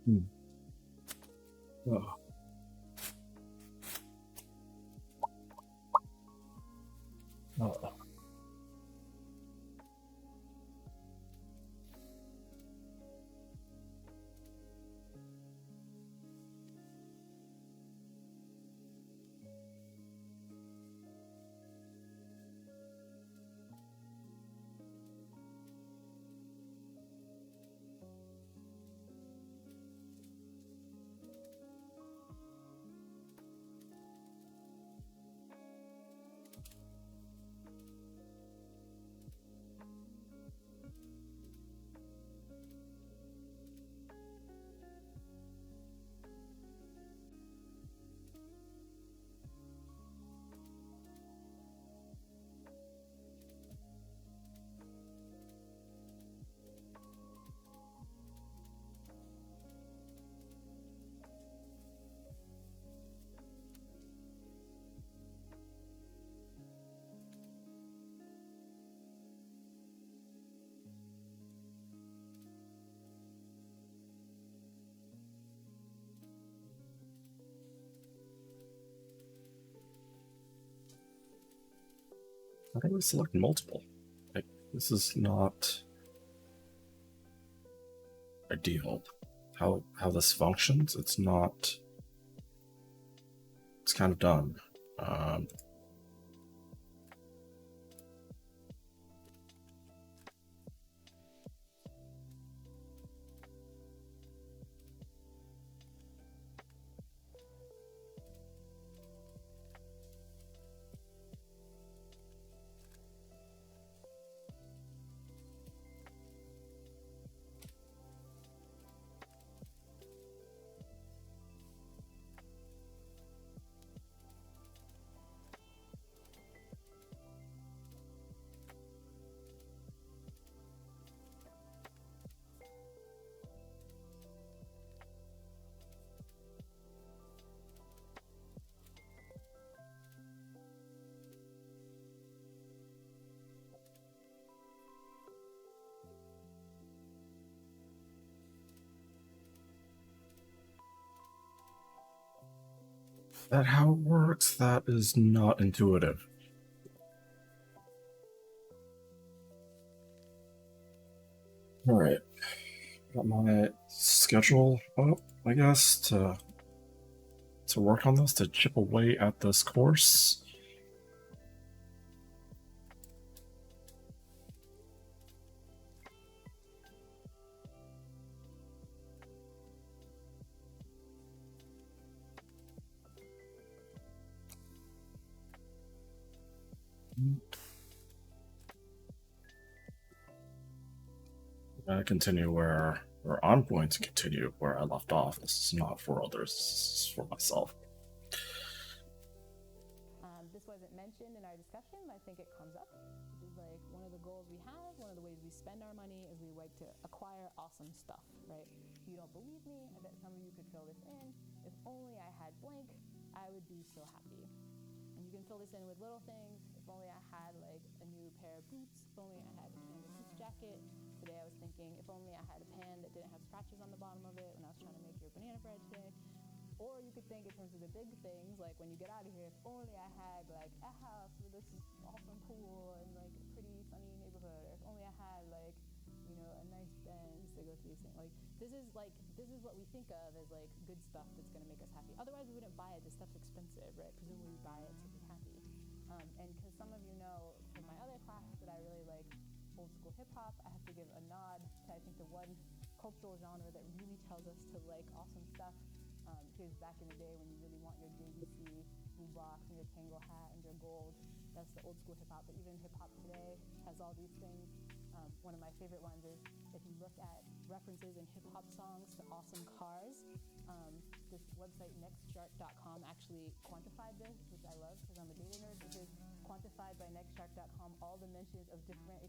Hmm. Oh. Oh. How do I select multiple? Like, this is not ideal. How this functions, it's not. It's kind of done. Um, that how it works? That is not intuitive. All right, got my schedule up, I guess, to work on this, to chip away at this course. Continue where I'm going to continue where I left off. This is not for others. This is for myself. This wasn't mentioned in our discussion, but I think it comes up. This is like one of the goals we have, one of the ways we spend our money is we like to acquire awesome stuff, right? You don't believe me? I bet some of you could fill this in. If only I had blank, I would be so happy. And you can fill this in with little things. If only I had like a new pair of boots. If only I had a Panda Boots jacket. Today I was thinking, if only I had a pan that didn't have scratches on the bottom of it when I was trying to make your banana bread today. Or you could think in terms of the big things, like when you get out of here, if only I had like a house with this awesome pool and like a pretty sunny neighborhood, or if only I had like, you know, a nice Benz to go to these things. Like this is what we think of as like good stuff that's gonna make us happy. Otherwise we wouldn't buy it. This stuff's expensive, right? Presumably we buy it to be happy. And because some of you know from my other class that I really like old school hip hop, I have to give a nod to I think the one cultural genre that really tells us to like awesome stuff. Because back in the day when you really want your JVC blue box and your Tango hat and your gold, that's the old school hip hop. But even hip hop today has all these things. One of my favorite ones is if you look at references in hip hop songs to awesome cars. This website nextchart.com actually quantified this, which I love because I'm a data nerd. This is quantified by nextchart.com all the mentions of different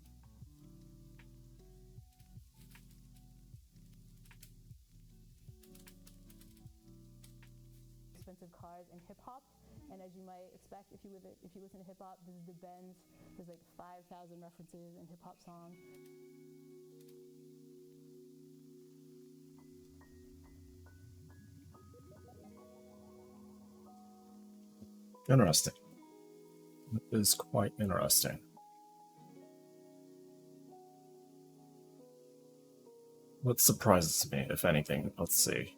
expensive cars in hip hop. And as you might expect, if you listen to hip hop, this is the Benz. There's like 5,000 references in hip hop songs. Interesting. It is quite interesting. What surprises me, if anything? Let's see.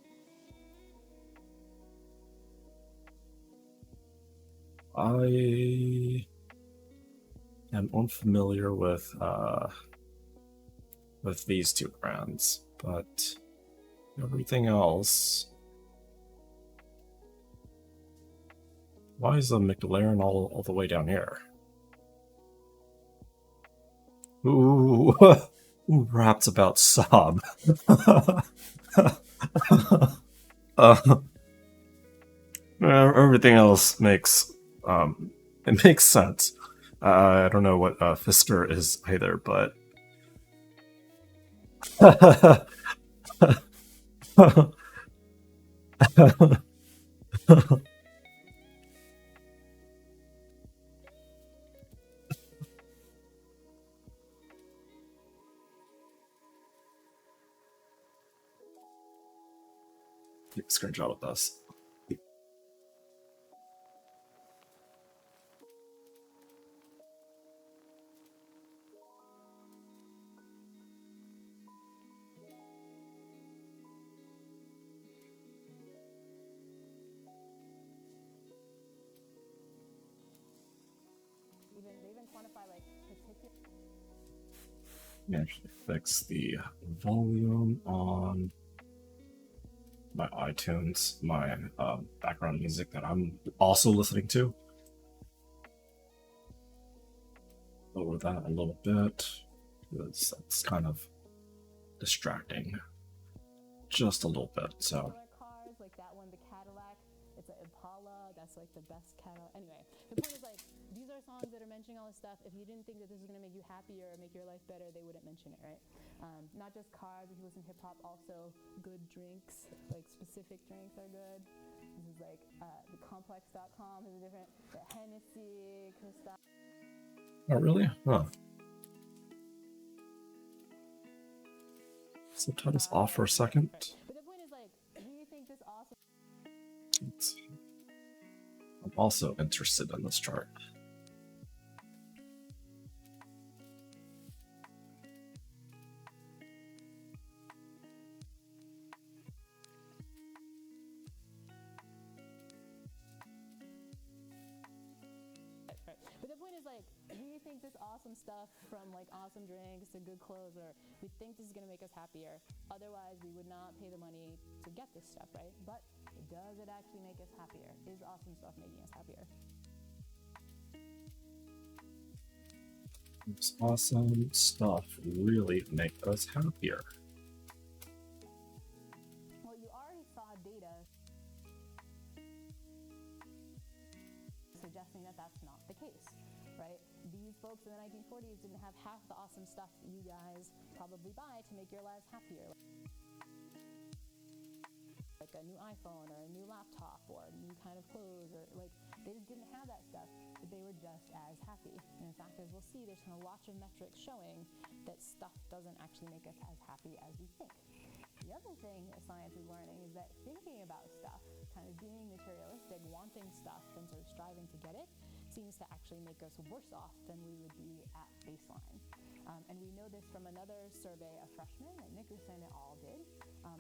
I am unfamiliar with these two brands, but everything else. Why is the McLaren all the way down here? Ooh, ooh, perhaps about Saab. Everything else makes it makes sense. I don't know what Fisker is either, but screenshot with us. They even quantify like particular. Let me actually fix the volume on my iTunes, my background music that I'm also listening to. Lower that a little bit, because that's kind of distracting. Just a little bit, so. Cars, like that one, the Cadillac, it's an Impala, that's like the best Cadillac. Anyway, the point is like, these are songs that are mentioning all this stuff. If you didn't think that this was going to make you happier or make your life better, they wouldn't mention it, right? Not just cars, if you listen to hip hop, also good drinks, like specific drinks are good. This is like the complex.com is a different, the Hennessy, Cristal. Oh, really? Huh. Subtitles off for a second. But the point is like, do you think this awesome? I'm also interested in this chart. But the point is like, do you think this awesome stuff from like awesome drinks to good clothes, or we think this is going to make us happier? Otherwise, we would not pay the money to get this stuff, right? But does it actually make us happier? Is awesome stuff making us happier? This awesome stuff really make us happier. Well, you already saw data suggesting that that's not the case, right? These folks in the 1940s didn't have half the awesome stuff that you guys probably buy to make your lives happier. Like a new iPhone or a new laptop or new kind of clothes, or like they didn't have that stuff, but they were just as happy. And in fact, as we'll see, there's kind of lots of metrics showing that stuff doesn't actually make us as happy as we think. The other thing that science is learning is that thinking about stuff, kind of being materialistic, wanting stuff and sort of striving to get it, seems to actually make us worse off than we would be at baseline. And we know this from another survey of freshmen that Nickerson et al. Did.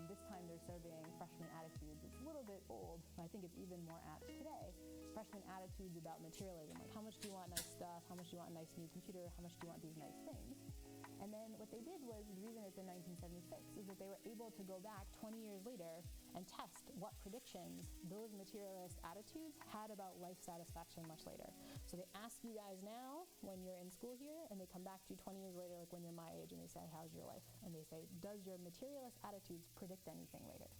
This time they're surveying freshman attitudes. It's a little bit old, but I think it's even more apt today. Freshman attitudes about materialism, like how much do you want nice stuff, how much do you want a nice new computer, how much do you want these nice things. And then what they did was, the reason it's in 1976 is that they were able to go back 20 years later and test what predictions those materialist attitudes had about life satisfaction much later. So they ask you guys now when you're in school here, and they come back to you 20 years later, like when you're my age, and they say, how's your life? And they say, does your materialist attitudes predict anything later?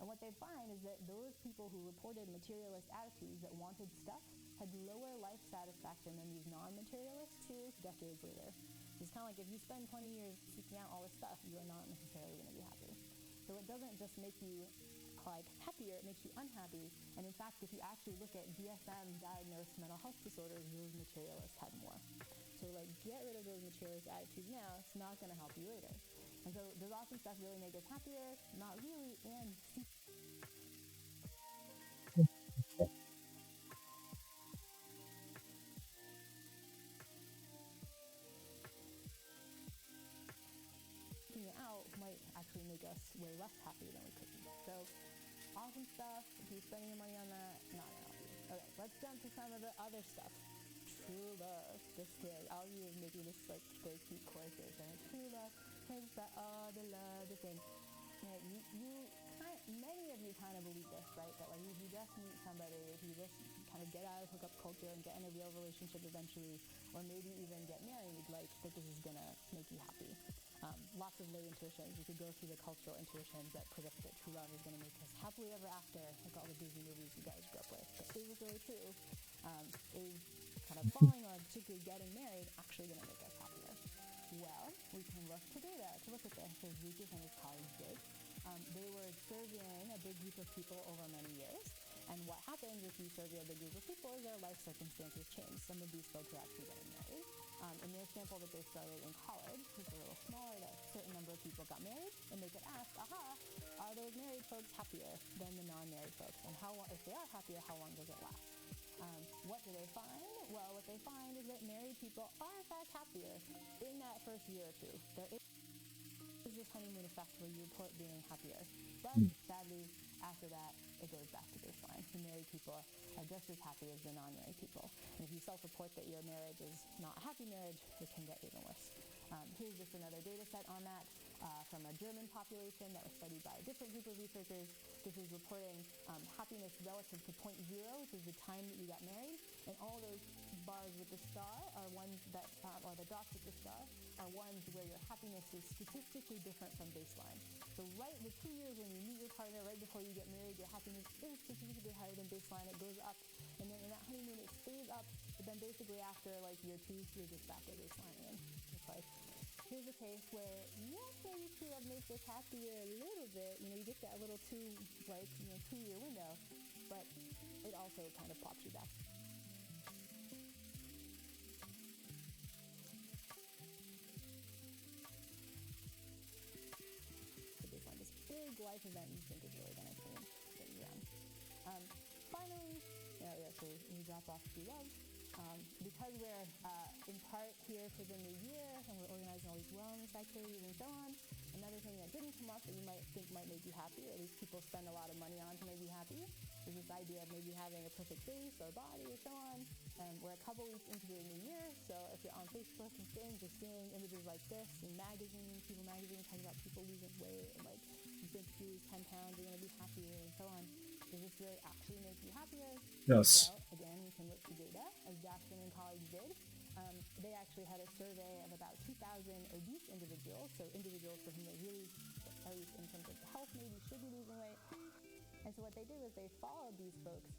And what they find is that those people who reported materialist attitudes that wanted stuff had lower life satisfaction than these non-materialists who decades later. So it's kind of like if you spend 20 years seeking out all this stuff, you are not necessarily going to be happy. So it doesn't just make you like happier, it makes you unhappy. And in fact, if you actually look at DSM diagnosed mental health disorders, those materialists had more. So like get rid of those materialist attitudes now, it's not going to help you later. And so does awesome stuff really make us happier? Not really. And way less happy than we could be. So awesome stuff. If you're spending your money on that, not enough. Okay, let's jump to some of the other stuff. True love. This is all of you are making this like very cute choruses, and true love takes that all the love, the thing. And many of you kind of believe this, right? That like if you just meet somebody, if you just kind of get out of hookup culture and get in a real relationship eventually, or maybe even get married, like that this is gonna make you happy. Lots of lay intuitions. We could go through the cultural intuitions that predict that true love is going to make us happily ever after, like all the Disney movies you guys grew up with. But is this really true? Is kind of falling or particularly getting married actually going to make us happier? Well, we can look to data to look at this, as Lucas and his colleagues did. They were surveying a big group of people over many years. And what happens if you survey a big group of people is their life circumstances change. Some of these folks are actually getting married. In their sample that they started in college, which is a little smaller, that a certain number of people got married, and they could ask, are those married folks happier than the non-married folks? And if they are happier, how long does it last? What do they find? Well, what they find is that married people are in fact happier in that first year or two. There is this honeymoon effect where you report being happier. But sadly, after that, it goes back to baseline. The married people are just as happy as the non-married people. And if you self-report that your marriage is not a happy marriage, it can get even worse. Here's just another data set on that from a German population that was studied by a different group of researchers. This is reporting happiness relative to point zero, which is the time that you got married. And all those bars with the star are ones that, or the dots with the star, are ones where your happiness is statistically different from baseline. So the 2 years when you meet your partner, right before you get married, your happiness is statistically higher than baseline. It goes up, and then in that honeymoon it stays up, but then basically after like year 2, you're just back at baseline again. It's like, here's a case where, yes, maybe true love makes us happier a little bit. You get that little 2-year window, but it also kind of pops you back. This big life event you think is really going to change things around. Finally, so we drop off true love. Because we're in part here for the new year and we're organizing all these wellness activities and so on, another thing that didn't come up that you might think might make you happy, or at least people spend a lot of money on to make you happy, is this idea of maybe having a perfect face or body or so on. We're a couple weeks into the new year, so if you're on Facebook and things, you're seeing images like this in magazines, People Magazine talking about people losing weight, and like, you think if you lose 10 pounds, you're going to be happier and so on. Does this really actually make you happier? Yes. Well, again, we can look to data, as Jackson and colleagues did. They actually had a survey of about 2,000 obese individuals, so individuals for whom they really, at least in terms of health, maybe should be losing weight. And so what they did was they followed these folks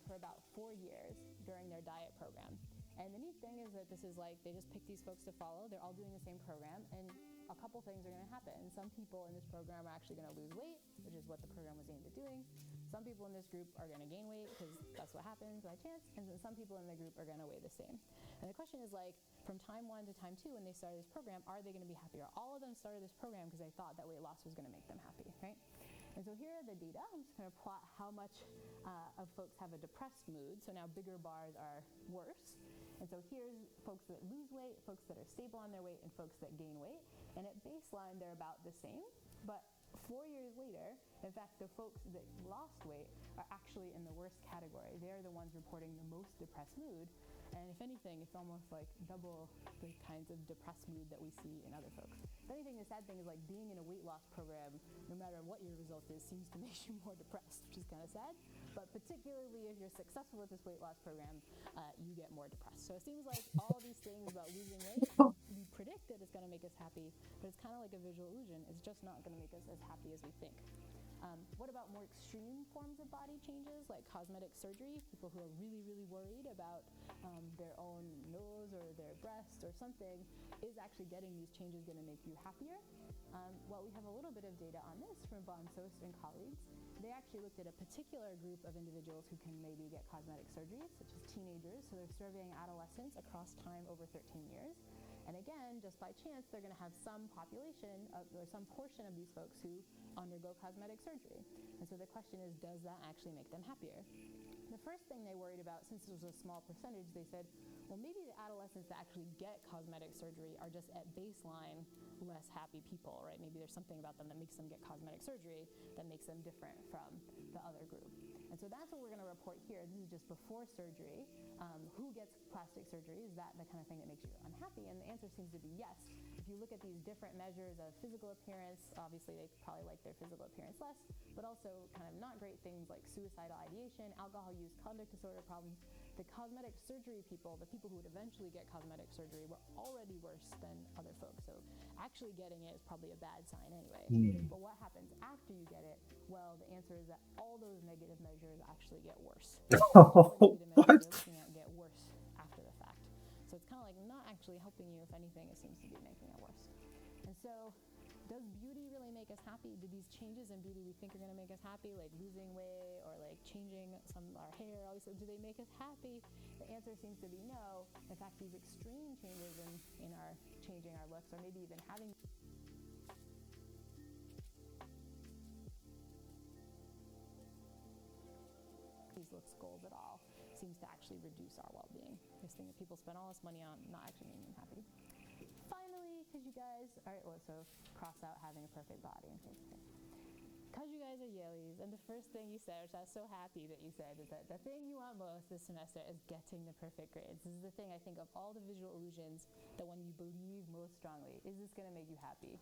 for about 4 years during their diet program. And the neat thing is that this is like, they just picked these folks to follow. They're all doing the same program, and a couple things are going to happen. Some people in this program are actually going to lose weight, which is what the program was aimed at doing. Some people in this group are going to gain weight because that's what happens by chance. And then some people in the group are going to weigh the same. And the question is like, from time 1 to time 2, when they started this program, are they going to be happier? All of them started this program because they thought that weight loss was going to make them happy, right? And so here are the data. I'm just going to plot how much of folks have a depressed mood. So now bigger bars are worse. And so here's folks that lose weight, folks that are stable on their weight, and folks that gain weight. And at baseline, they're about the same. But 4 years later, in fact, the folks that lost weight are actually in the worst category. They're the ones reporting the most depressed mood. And if anything, it's almost like double the kinds of depressed mood that we see in other folks. If anything, the sad thing is like being in a weight loss program, no matter what your result is, seems to make you more depressed, which is kind of sad. But particularly if you're successful with this weight loss program, you get more depressed. So it seems like all these things about losing weight, we predict that it's going to make us happy, but it's kind of like a visual illusion. It's just not going to make us as happy as we think. What about more extreme forms of body changes, like cosmetic surgery? People who are really, really worried about their own nose or their breast or something. Is actually getting these changes going to make you happier? Well, we have a little bit of data on this from Von Soest and colleagues. They actually looked at a particular group of individuals who can maybe get cosmetic surgery, such as teenagers. So they're surveying adolescents across time over 13 years. And again, just by chance, they're going to have some population or some portion of these folks who undergo cosmetic surgery. And so the question is, does that actually make them happier? The first thing they worried about, since it was a small percentage, they said, well, maybe the adolescents that actually get cosmetic surgery are just at baseline less happy people, right? Maybe there's something about them that makes them get cosmetic surgery that makes them different from the other group. And so that's what we're going to report here. This is just before surgery. Who gets plastic surgery? Is that the kind of thing that makes you unhappy? And the answer seems to be yes. If you look at these different measures of physical appearance, obviously they probably like their physical appearance less, but also kind of not great things like suicidal ideation, alcohol use, conduct disorder problems. The cosmetic surgery people, the people who would eventually get cosmetic surgery, were already worse than other folks. So actually getting it is probably a bad sign anyway. But what happens after you get it? Well, the answer is that all those negative measures actually get worse. Oh, what? Looking at get worse after the fact. So it's kind of like not actually helping you. If anything, it seems to be making it worse. And so does beauty really make us happy? Do these changes in beauty we think are going to make us happy, like losing weight or like changing some of our hair, obviously, do they make us happy? The answer seems to be no. In fact, these extreme changes in our changing our looks, or maybe even having these looks goals at all, seems to actually reduce our well-being. This thing that people spend all this money on not actually making them happy. Finally, because you guys, all right, well, so cross out having a perfect body. Because you guys are Yalies, and the first thing you said, which I was so happy that you said, is that the thing you want most this semester is getting the perfect grades. This is the thing, I think, of all the visual illusions, the one you believe most strongly. Is this going to make you happy?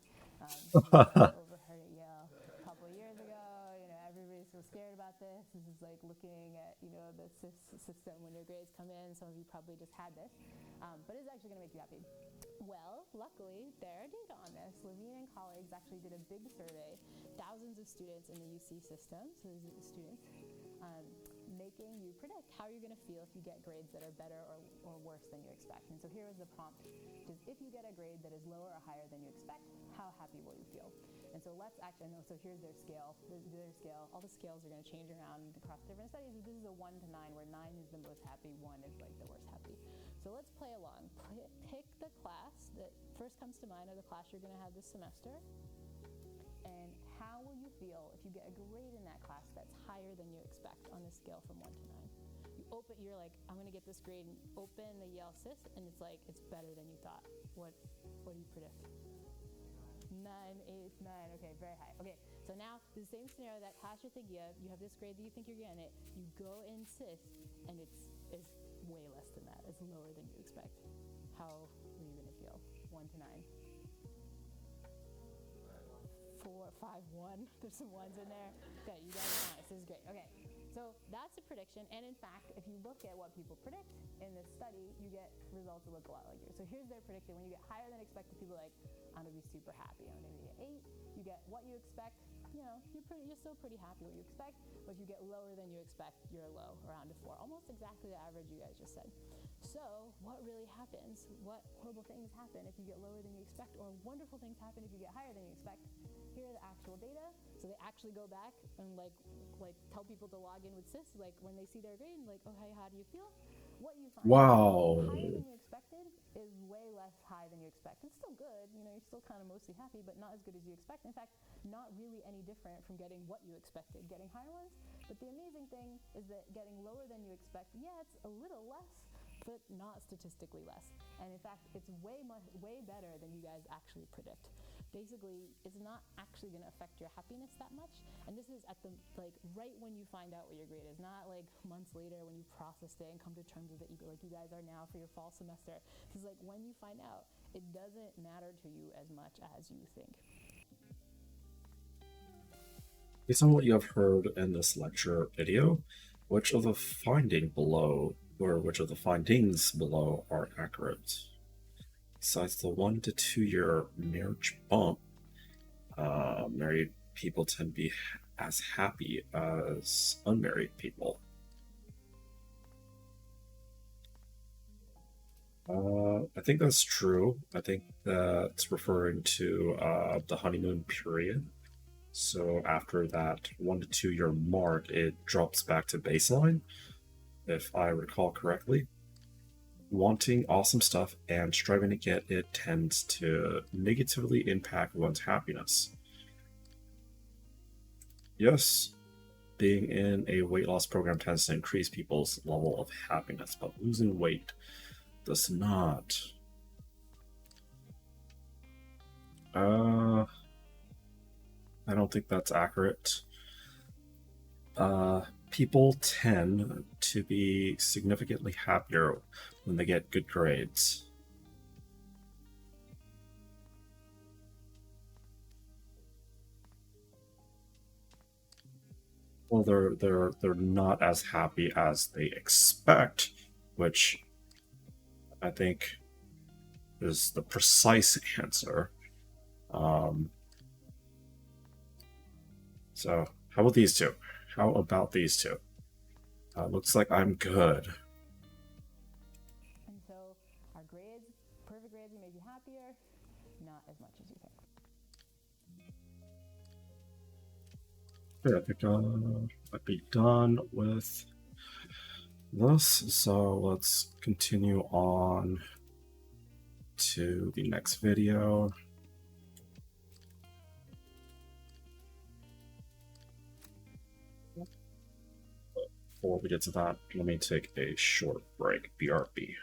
Overheard at Yale a couple of years ago. Everybody's so scared about this. This is like looking at, the system when your grades come in. Some of you probably just had this. But is it actually going to make you happy? Well, luckily, there are data on this. Levine and colleagues actually did a big survey, thousands of students in the UC system, so these are the students, making you predict how you're going to feel if you get grades that are better or worse than you expect. And so here is the prompt. If you get a grade that is lower or higher than you expect, how happy will you feel? And so let's actually, so here's their scale. All the scales are going to change around across different studies. This is a 1 to 9, where 9 is the most happy, 1 is like the worst happy. So let's play along. Pick the class that first comes to mind, or the class you're going to have this semester. And how will you feel if you get a grade in that class that's higher than you expect on the scale from 1 to 9? You're like, I'm going to get this grade, and open the Yale Sys, and it's like, it's better than you thought. What do you predict? 9, 8, 9. Okay, very high. Okay, so now the same scenario, that class you're thinking of, you have this grade that you think you're getting it, you go in Sys, and it's way less than that. It's lower than you expect. How are you going to feel? 1 to 9. 4, 5, 1. There's some ones in there. Okay, you guys are nice. This is great. Okay, so that's a prediction. And in fact, if you look at what people predict in this study, you get results that look a lot like yours. So here's their prediction. When you get higher than expected, people are like, I'm going to be super happy. I'm going to get 8. You get what you expect. You're still pretty happy what you expect. But if you get lower than you expect, you're low, around a 4. Almost exactly the average you guys just said. So what really happens? What horrible things happen if you get lower than you expect? Or wonderful things happen if you get higher than you expect? Here are the actual data. So they actually go back and like tell people to log in with Sys, like when they see their grade, and like, okay, how do you feel? What you find Wow. higher than you expected is way less high than you expect. It's still good, you're still kind of mostly happy, but not as good as you expect. In fact, not really any different from getting what you expected, getting higher ones. But the amazing thing is that getting lower than you expect, yeah, it's a little less, but not statistically less. And in fact, it's way better than you guys actually predict. Basically, it's not actually going to affect your happiness that much. And this is at the, right when you find out what your grade is, not like months later when you processed it and come to terms with it, like you guys are now for your fall semester. This is like when you find out, it doesn't matter to you as much as you think. Based on what you have heard in this lecture video, which of the findings below are accurate? Besides the 1 to 2 year marriage bump, married people tend to be as happy as unmarried people. I think that's true. I think that's referring to the honeymoon period. So after that 1 to 2 year mark, it drops back to baseline, if I recall correctly. wanting awesome stuff and striving to get it tends to negatively impact one's happiness. Yes, being in a weight loss program tends to increase people's level of happiness, but losing weight does not. I don't think that's accurate. People tend to be significantly happier when they get good grades. Well, they're not as happy as they expect, which I think is the precise answer. So how about these two? How about these two? Looks like I'm good. And so our grades, perfect grades, will make you happier, not as much as you think. Yeah, I think I'd be done with this. So let's continue on to the next video. Before we get to that, let me take a short break. BRB.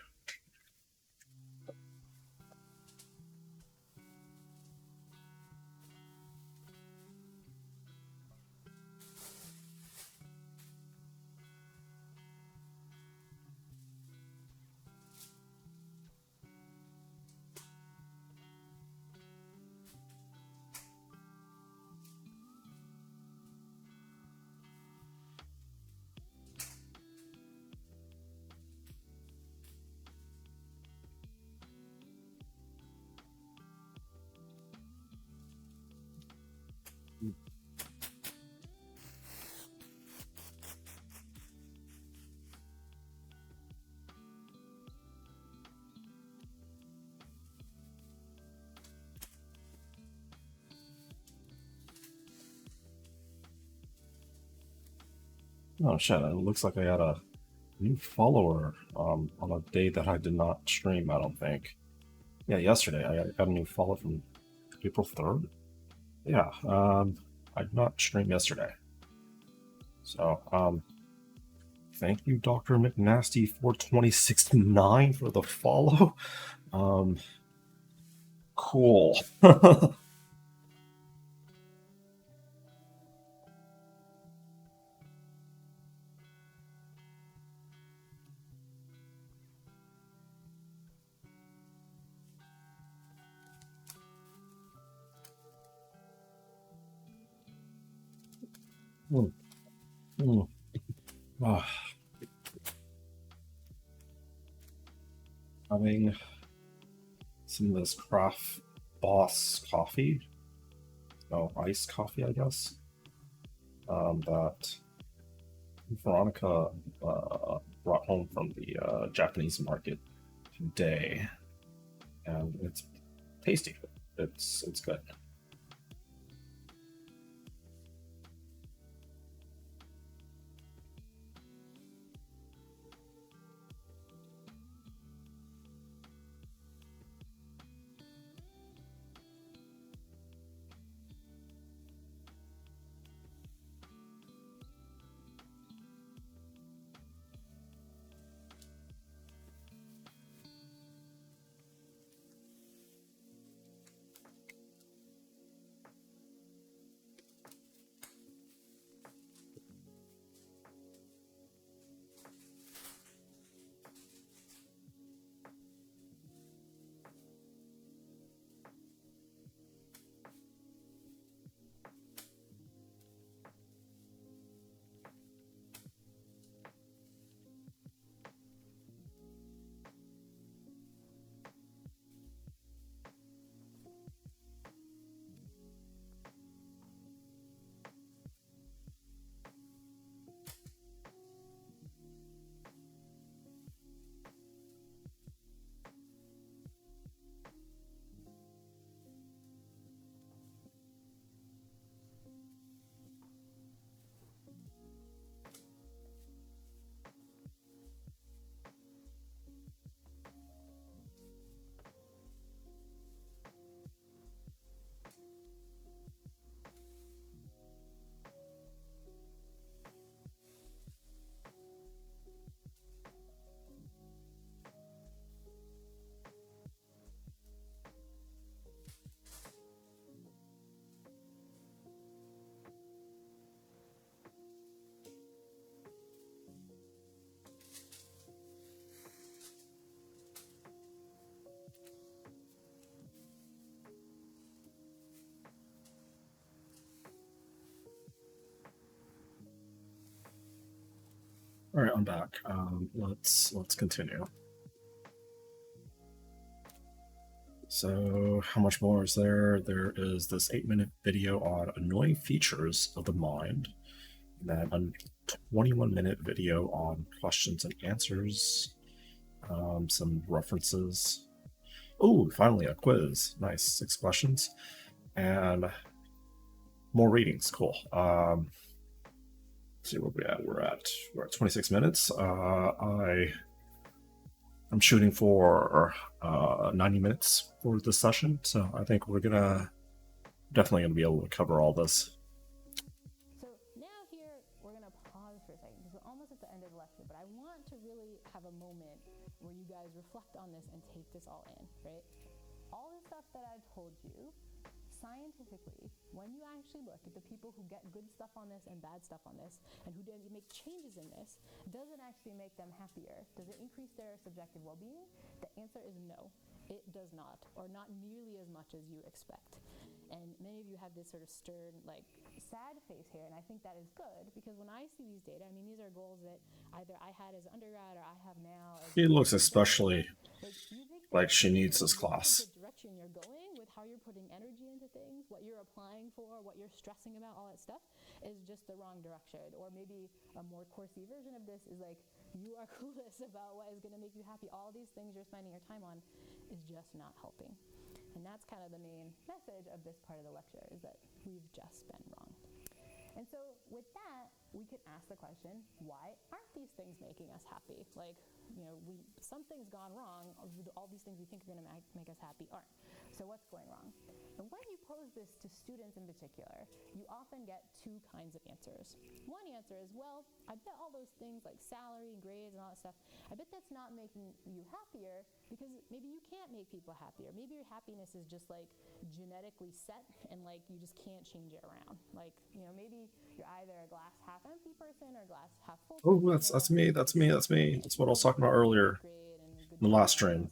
Oh shit, it looks like I had a new follower on a day that I did not stream, I don't think. Yeah, yesterday. I got a new follow from April 3rd. Yeah, I did not stream yesterday. So, thank you, Dr. McNasty42069 for the follow. Cool. Mm, mm. Ah. Having some of this Craft Boss coffee. Oh, iced coffee, I guess. That Veronica brought home from the Japanese market today, and it's tasty. It's good. All right, I'm back. Let's continue. So, how much more is there? There is this 8-minute video on annoying features of the mind, and then a 21-minute video on questions and answers, some references. Oh, finally a quiz. Nice, 6 questions, and more readings. Cool. Let's see where we at. We're at 26 minutes. I'm shooting for 90 minutes for this session, so I think we're definitely gonna be able to cover all this. So now here, we're gonna pause for a second because we're almost at the end of the lecture, but I want to really have a moment where you guys reflect on this and take this all in, right? All the stuff that I've told you, scientifically, when you actually look at the people who get good stuff on this and bad stuff on this, and who didn't make changes in this, does it actually make them happier? Does it increase their subjective well-being? The answer is no, it does not, or not nearly as much as you expect. And many of you have this sort of stern, like, sad face here, and I think that is good, because when I see these data, I mean, these are goals that either I had as undergrad or I have now. She looks especially like she needs this class. The direction you're going with how you're putting energy into things, what you're applying for, what you're stressing about, all that stuff is just the wrong direction. Or maybe a more coursey version of this is like, you are clueless about what is going to make you happy. All these things you're spending your time on is just not helping. And that's kind of the main message of this part of the lecture, is that we've just been wrong. And so with that, we could ask the question, why aren't these things making us happy? Like, you know, something's gone wrong. All these things we think are going to make us happy aren't. So what's going wrong? And when you pose this to students in particular, you often get two kinds of answers. One answer is, well, I bet all those things like salary and grades and all that stuff, I bet that's not making you happier because maybe you can't make people happier. Maybe your happiness is just like genetically set and like you just can't change it around. Like, you know, maybe you're either a glass half empty person or glass half full person. Oh, that's me. That's what I was talking about earlier. The last stream.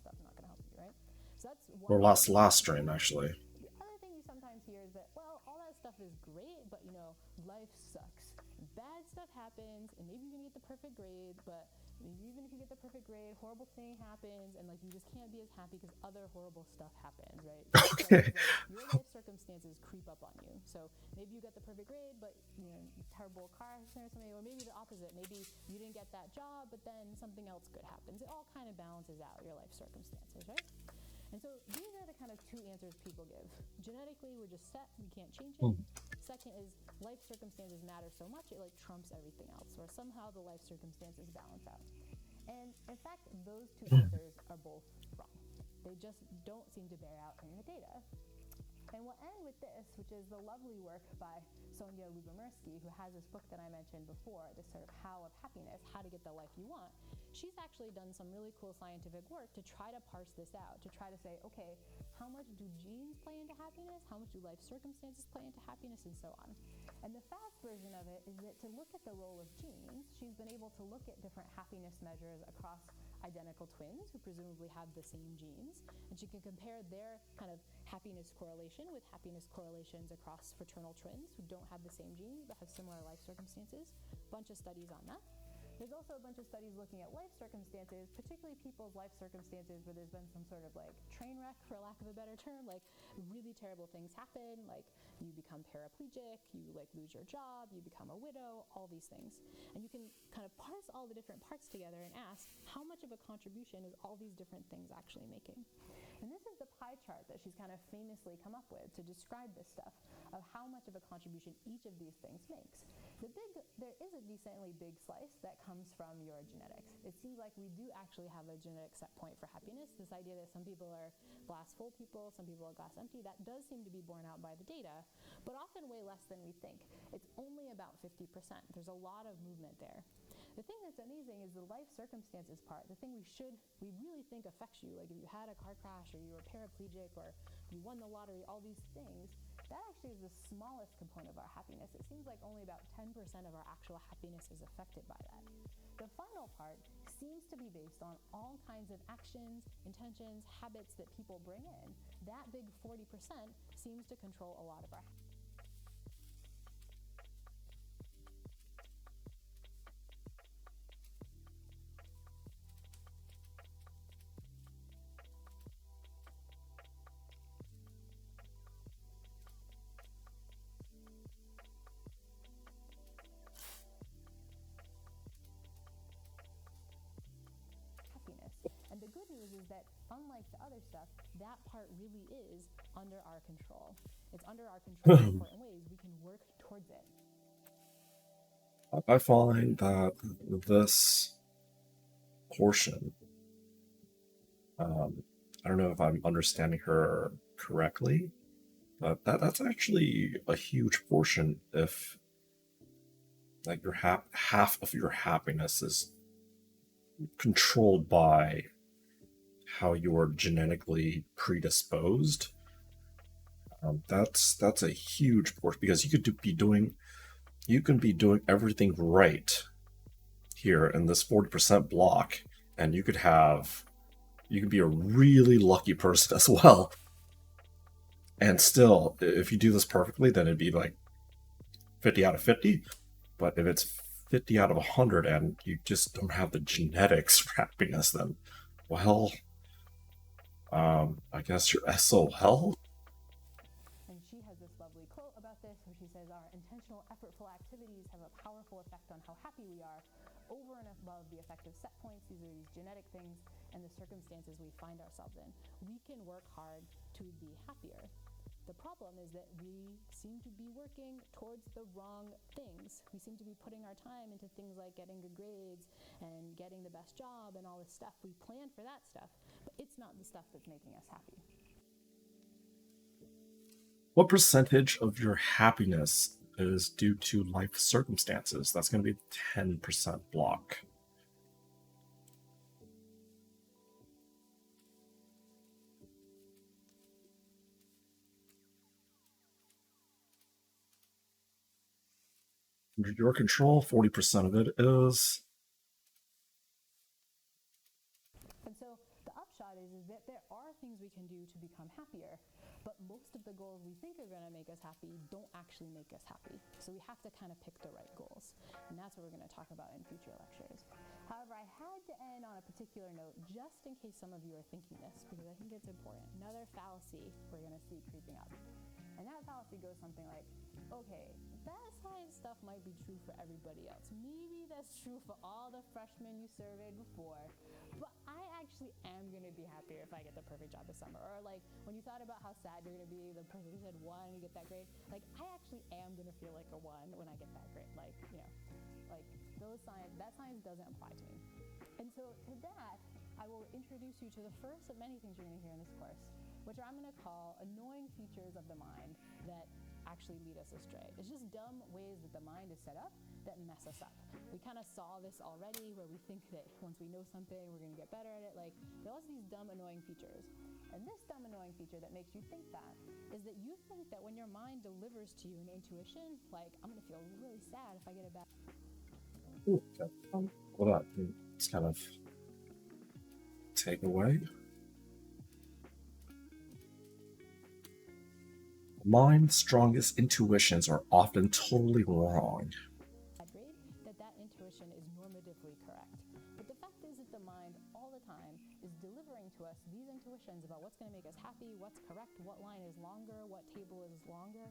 Or last stream, actually. The other thing you sometimes hear is that, well, all that stuff is great, but, you know, life sucks. Bad stuff happens, and maybe you're going to get the perfect grade, but even if you get the perfect grade, horrible thing happens, and, like, you just can't be as happy because other horrible stuff happens, right? Okay. So, your life circumstances creep up on you. So maybe you get the perfect grade, but, you know, terrible car accident or something, or maybe the opposite. Maybe you didn't get that job, but then something else good happens. It all kind of balances out your life circumstances, right? And so these are the kind of two answers people give. Genetically, we're just set, we can't change it. Second is life circumstances matter so much, it like trumps everything else, or somehow the life circumstances balance out. And in fact, those two answers are both wrong. They just don't seem to bear out in the data. And we'll end with this, which is the lovely work by Sonja Lyubomirsky, who has this book that I mentioned before, this sort of How of Happiness, How to Get the Life You Want. She's actually done some really cool scientific work to try to parse this out, to try to say, okay, how much do genes play into happiness? How much do life circumstances play into happiness? And so on. And the fast version of it is that to look at the role of genes, she's been able to look at different happiness measures across identical twins who presumably have the same genes, and she can compare their kind of happiness correlation with happiness correlations across fraternal twins who don't have the same genes but have similar life circumstances. Bunch of studies on that. There's also a bunch of studies looking at life circumstances, particularly people's life circumstances where there's been some sort of like train wreck, for lack of a better term, like really terrible things happen, like you become paraplegic, you like lose your job, you become a widow, all these things. And you can kind of parse all the different parts together and ask, how much of a contribution is all these different things actually making? And this is the pie chart that she's kind of famously come up with to describe this stuff, of how much of a contribution each of these things makes. There is a decently big slice that comes from your genetics. It seems like we do actually have a genetic set point for happiness. This idea that some people are glass full people, some people are glass empty, that does seem to be borne out by the data, but often way less than we think. It's only about 50%. There's a lot of movement there. The thing that's amazing is the life circumstances part, the thing we really think affects you, like if you had a car crash or you were paraplegic or you won the lottery, all these things, that actually is the smallest component of our happiness. It seems like only about 10% of our actual happiness is affected by that. The final part seems to be based on all kinds of actions, intentions, habits that people bring in. That big 40% seems to control a lot of our happiness. unlike the other stuff, that part really is under our control. It's under our control in important ways. We can work towards it. I find that this portion, I don't know if I'm understanding her correctly, but that's actually a huge portion if like your half of your happiness is controlled by how you're genetically predisposed. That's a huge portion because you can be doing everything right here in this 40% block, and you could be a really lucky person as well. And still, if you do this perfectly, then it'd be like 50 out of 50. But if it's 50 out of 100 and you just don't have the genetics for happiness, then, well, I guess you're SOL. And she has this lovely quote about this where she says, "Our intentional, effortful activities have a powerful effect on how happy we are, over and above the effective set points." These are these genetic things and the circumstances we find ourselves in. We can work hard to be happier. The problem is that we seem to be working towards the wrong things. We seem to be putting our time into things like getting good grades and getting the best job and all this stuff. We plan for that stuff, but it's not the stuff that's making us happy. What percentage of your happiness is due to life circumstances? That's going to be 10% block. Under your control, 40% of it is. And so the upshot is that there are things we can do to become happier, but most of the goals we think are going to make us happy don't actually make us happy. So we have to kind of pick the right goals. And that's what we're going to talk about in future lectures. However, I had to end on a particular note just in case some of you are thinking this, because I think it's important. Another fallacy we're going to see creeping up. And that fallacy goes something like, okay, that science stuff might be true for everybody else. Maybe that's true for all the freshmen you surveyed before, but I actually am going to be happier if I get the perfect job this summer. Or like when you thought about how sad you're going to be the person who said 1 and you get that grade, like I actually am going to feel like a 1 when I get that grade. Like, you know, like that science doesn't apply to me. And so to that, I will introduce you to the first of many things you're going to hear in this course, which I'm going to call annoying features of the mind that actually lead us astray. It's just dumb ways that the mind is set up that mess us up. We kind of saw this already where we think that once we know something, we're going to get better at it. Like, there are lots of these dumb, annoying features. And this dumb, annoying feature that makes you think that is that you think that when your mind delivers to you an intuition, like, I'm going to feel really sad if I get a bad... Ooh, well, it's kind of take away. Mind's strongest intuitions are often totally wrong. That intuition is normatively correct. But the fact is that the mind all the time is delivering to us these intuitions about what's going to make us happy, what's correct, what line is longer, what table is longer.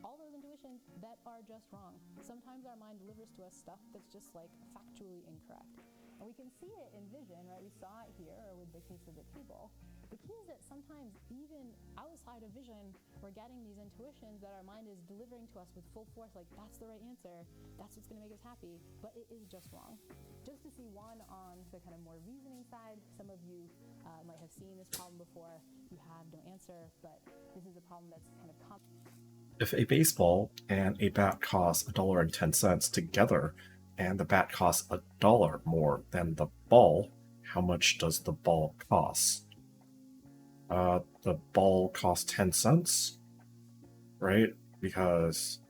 All those intuitions that are just wrong. Sometimes our mind delivers to us stuff that's just like factually incorrect. And we can see it in vision, right? We saw it here or with the case of the table. The key is that sometimes even outside of vision, we're getting these intuitions that our mind is delivering to us with full force, like that's the right answer, that's what's going to make us happy, but it is just wrong. Just to see one on the kind of more reasoning side, some of you might have seen this problem before. If you have, don't answer, but this is a problem that's kind of common. If a baseball and a bat cost $1.10 together, and the bat costs $1 more than the ball, how much does the ball cost? The ball costs 10 cents, right? Because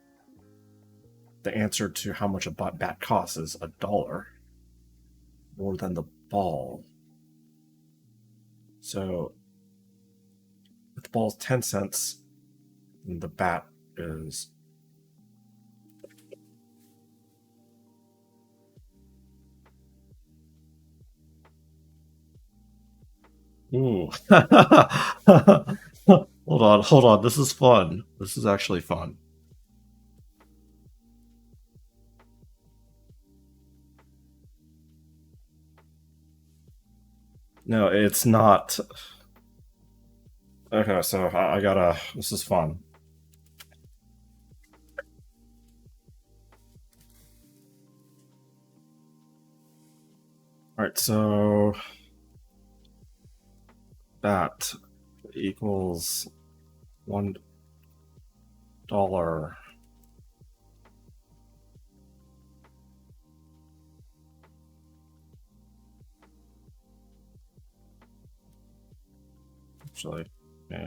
the answer to how much a bat costs is $1 more than the ball. So if the ball's 10 cents, and the bat is ooh. Hold on. This is fun. This is actually fun. No, it's not. Okay, so I gotta. This is fun. All right, so that equals $1. Actually, yeah.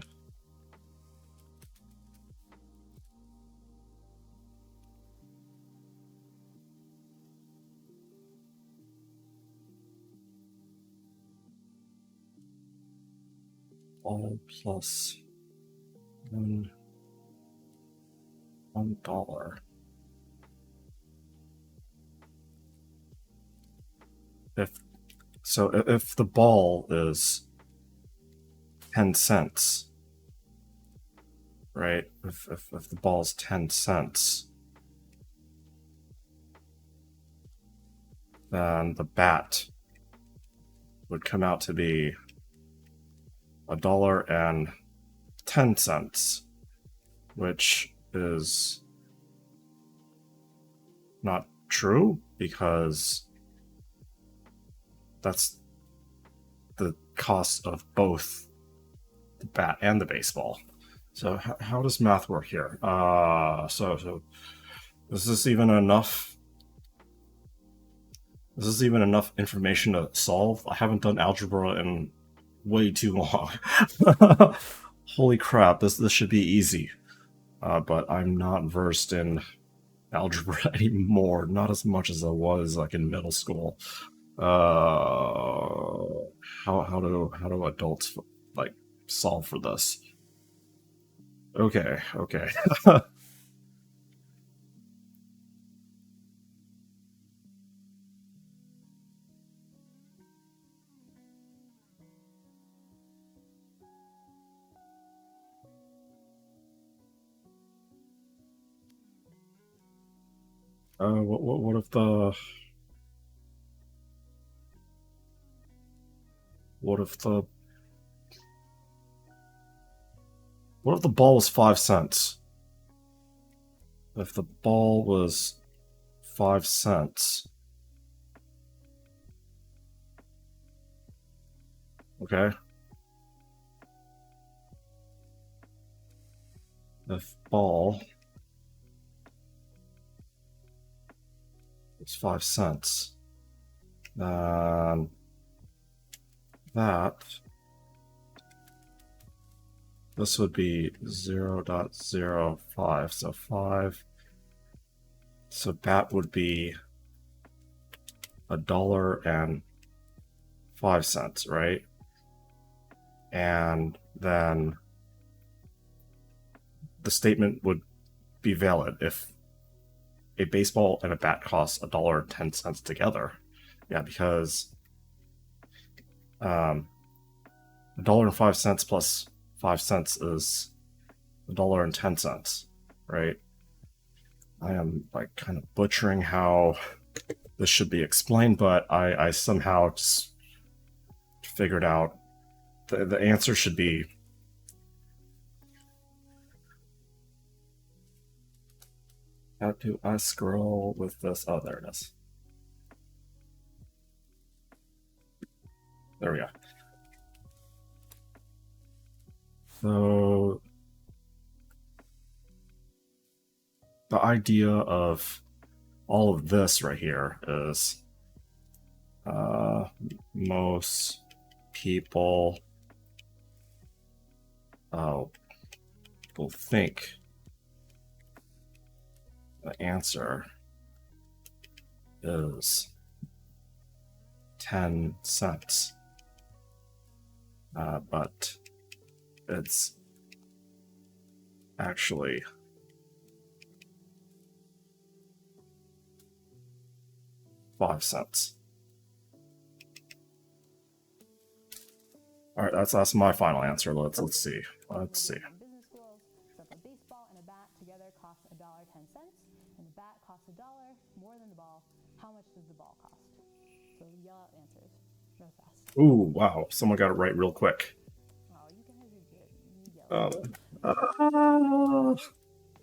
All plus $1. If the ball is 10 cents, right? If the ball is 10 cents, then the bat would come out to be $1.10, which is not true because that's the cost of both the bat and the baseball. So how does math work here? So is this even enough? Is this even enough information to solve? I haven't done algebra in way too long. Holy crap, this should be easy. But I'm not versed in algebra anymore. Not as much as I was like in middle school. How do adults like solve for this? Okay. What if the what if the what if the ball was 5 cents? If the ball was 5 cents, okay. If ball is 5 cents, then this would be 0.05, so 5. So that would be $1.05, right? And then the statement would be valid if a baseball and a bat cost $1.10 together. Yeah, because $1.05 plus 5 cents is $1.10, right? I am like kind of butchering how this should be explained, but I somehow just figured out the answer should be how do I scroll with this? Oh, there it is. There we go. So the idea of all of this right here is most people will think the answer is 10 cents, but it's actually $0.05. All right, that's my final answer. Let's see. Business schools, so if a baseball and a bat together cost $1.10, and the bat costs $1 more than the ball, how much does the ball cost? So yell out answers real fast. Ooh, wow! Someone got it right real quick. Oh, you guys are good.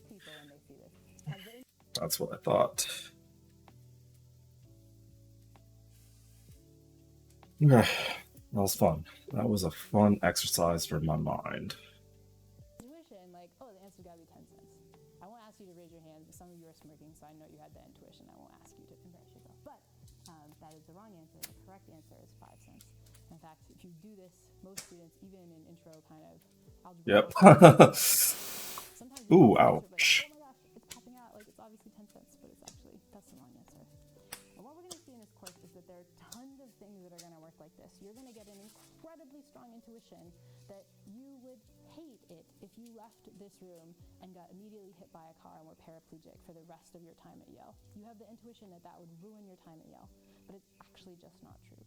people when they see this. Has the That's what I thought. That was fun. That was a fun exercise for my mind. intuition, like, oh, the answer's gotta be 10 cents. I won't ask you to raise your hand, but some of you are smirking, so I know you had that intuition. I won't ask you to embarrass yourself. But that is the wrong answer. The correct answer is 5 cents. In fact, if you do this, most students, even in intro kind of algebra, Yep. sometimes Ooh, you answer, ouch. like, oh my gosh, it's popping out, like it's obviously 10 cents, but it's actually, that's the wrong answer. And what we're going to see in this course is that there are tons of things that are going to work like this. You're going to get an incredibly strong intuition that you would hate it if you left this room and got immediately hit by a car and were paraplegic for the rest of your time at Yale. You have the intuition that that would ruin your time at Yale, but it's actually just not true.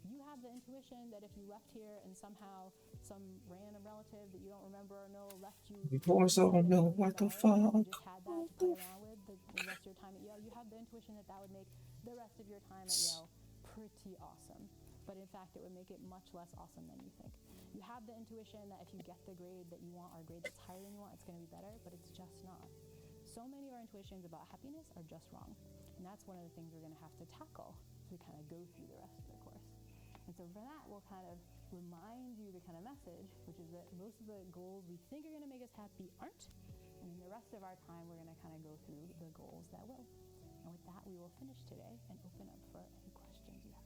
You have the intuition that if you left here and somehow some random relative that you don't remember or know left you Before someone go, what the fuck? you just had that to play around with the rest of your time at Yale, you have the intuition that that would make the rest of your time at Yale pretty awesome. But in fact, it would make it much less awesome than you think. You have the intuition that if you get the grade that you want or a grade that's higher than you want, it's going to be better, but it's just not. So many of our intuitions about happiness are just wrong. And that's one of the things we're going to have to tackle as we kind of go through the rest of the course. And so for that, we'll kind of remind you the kind of message, which is that most of the goals we think are going to make us happy aren't. And in the rest of our time, we're going to kind of go through the goals that will. And with that, we will finish today and open up for any questions you have.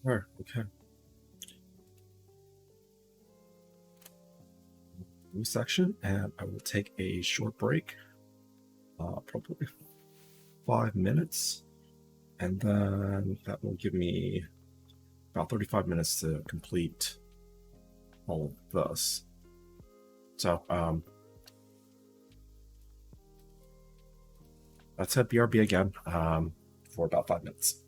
Sure, okay. New section, and I will take a short break, probably 5 minutes, and then that will give me about 35 minutes to complete all of this. So, let's hit BRB again for about 5 minutes.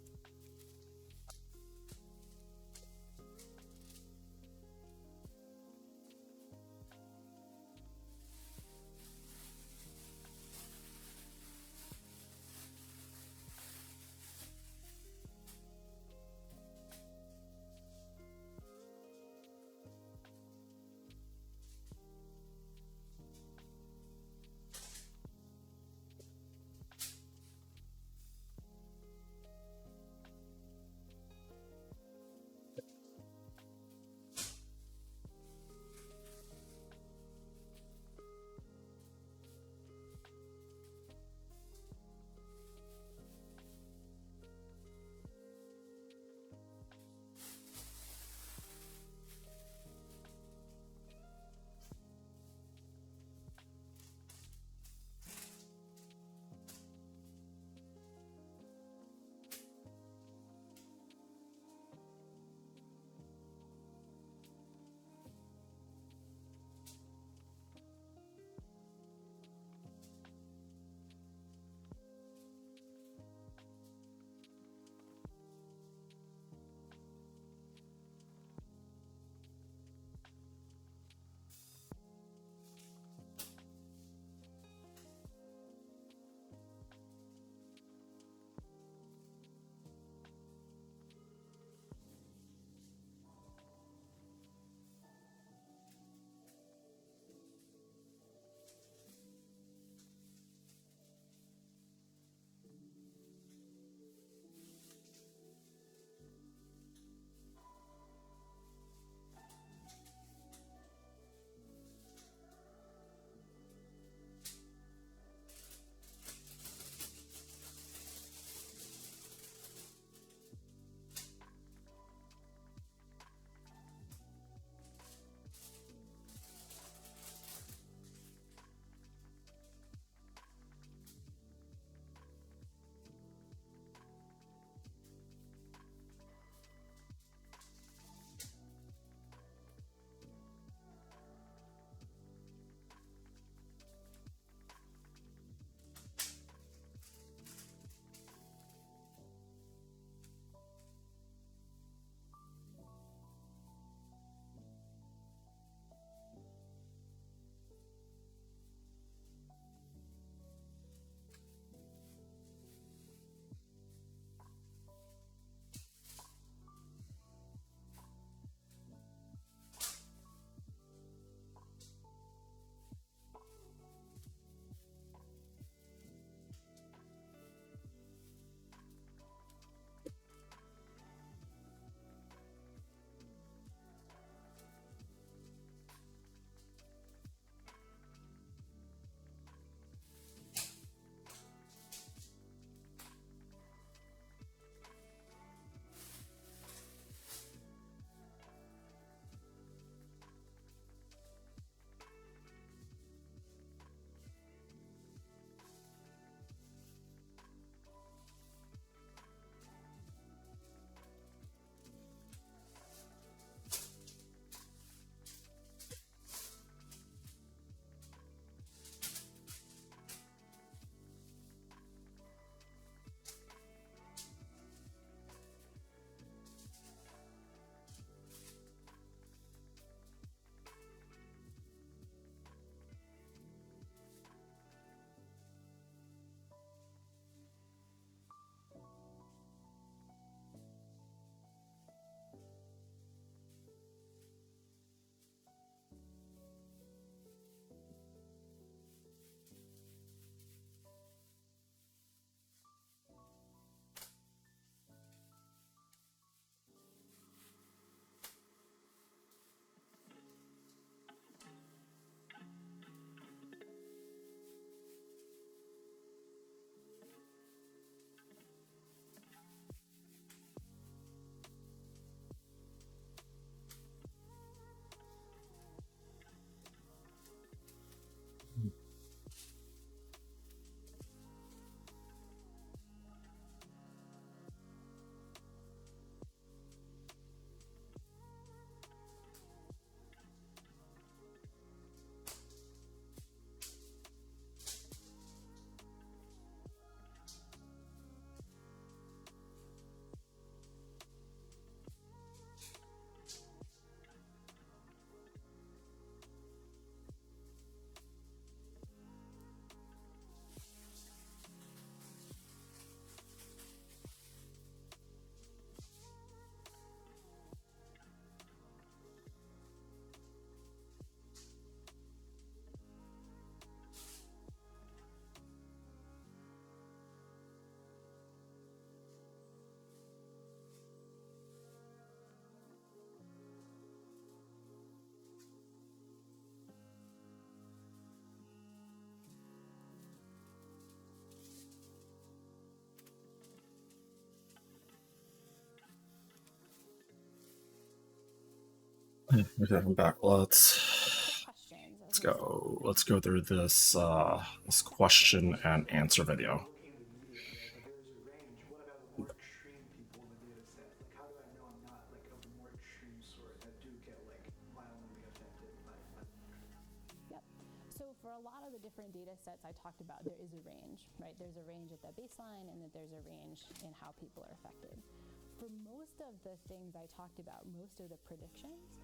Okay, I'm back. Let's Questions. go. Let's go through this this question and answer video. More extreme people in the data set? Like, how do I know I'm not like of the more extreme sort that do get like violently affected by Yep. So for a lot of the different data sets I talked about, there is a range, right? There's a range at the baseline, and that there's a range in how people are affected. For most of the things I talked about, most of the predictions,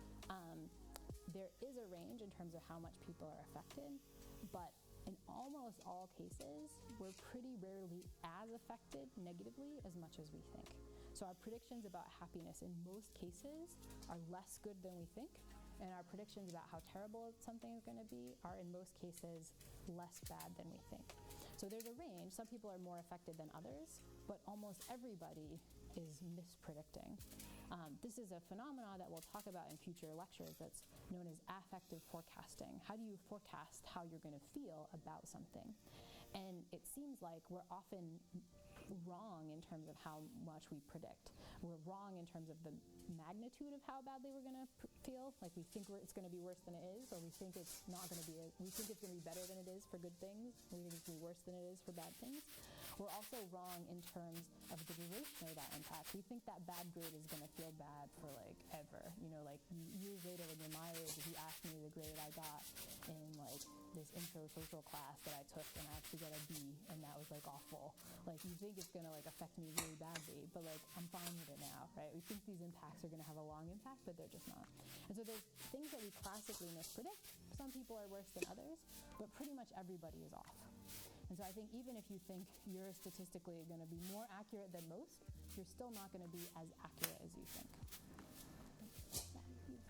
there is a range in terms of how much people are affected, but in almost all cases, we're pretty rarely as affected negatively as much as we think. So our predictions about happiness in most cases are less good than we think, and our predictions about how terrible something is going to be are in most cases less bad than we think. So there's a range. Some people are more affected than others, but almost everybody is mispredicting. This is a phenomenon that we'll talk about in future lectures that's known as affective forecasting. How do you forecast how you're going to feel about something? And it seems like we're often wrong in terms of how much we predict. We're wrong in terms of the magnitude of how badly we're going to feel. Like we think it's going to be worse than it is, or we think it's not going to be. We think it's going to be better than it is for good things. We think it's going to be worse than it is for bad things. We're also wrong in terms of the duration of that impact. We think that bad grade is going to feel bad for like ever. You know, like years later when you're my age, if you ask me the grade I got in like this intro social class that I took and I actually got a B, and that was like awful. Like you think it's going to like affect me really badly, but like I'm fine with it now, right? We think these impacts are going to have a long impact, but they're just not. And so there's things that we classically mispredict. Some people are worse than others, but pretty much everybody is off. And so I think even if you think you're statistically going to be more accurate than most, you're still not going to be as accurate as you think.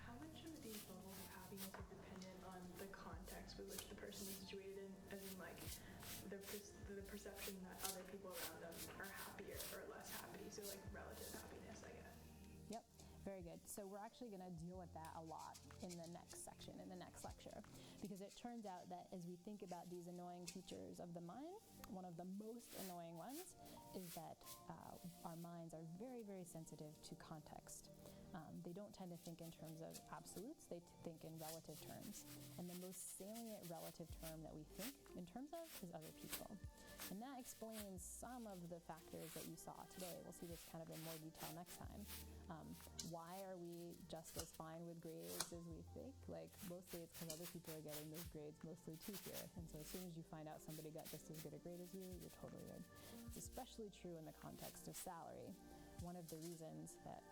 How much of these levels of happiness are dependent on the context with which the person is situated in, as in like the perception that other people around them are happier or less happy, so like relative happiness, I guess. Yep, very good. So we're actually going to deal with that a lot in the next section, in the next lecture, because it turns out that as we think about these annoying features of the mind, one of the most annoying ones is that our minds are very, very sensitive to context. They don't tend to think in terms of absolutes, they think in relative terms. And the most salient relative term that we think in terms of is other people. And that explains some of the factors that you saw today. We'll see this kind of in more detail next time. Why are we just as fine with grades as we think? Like, mostly it's because other people are getting those grades mostly too here. And so as soon as you find out somebody got just as good a grade as you, you're totally good. It's especially true in the context of salary. One of the reasons that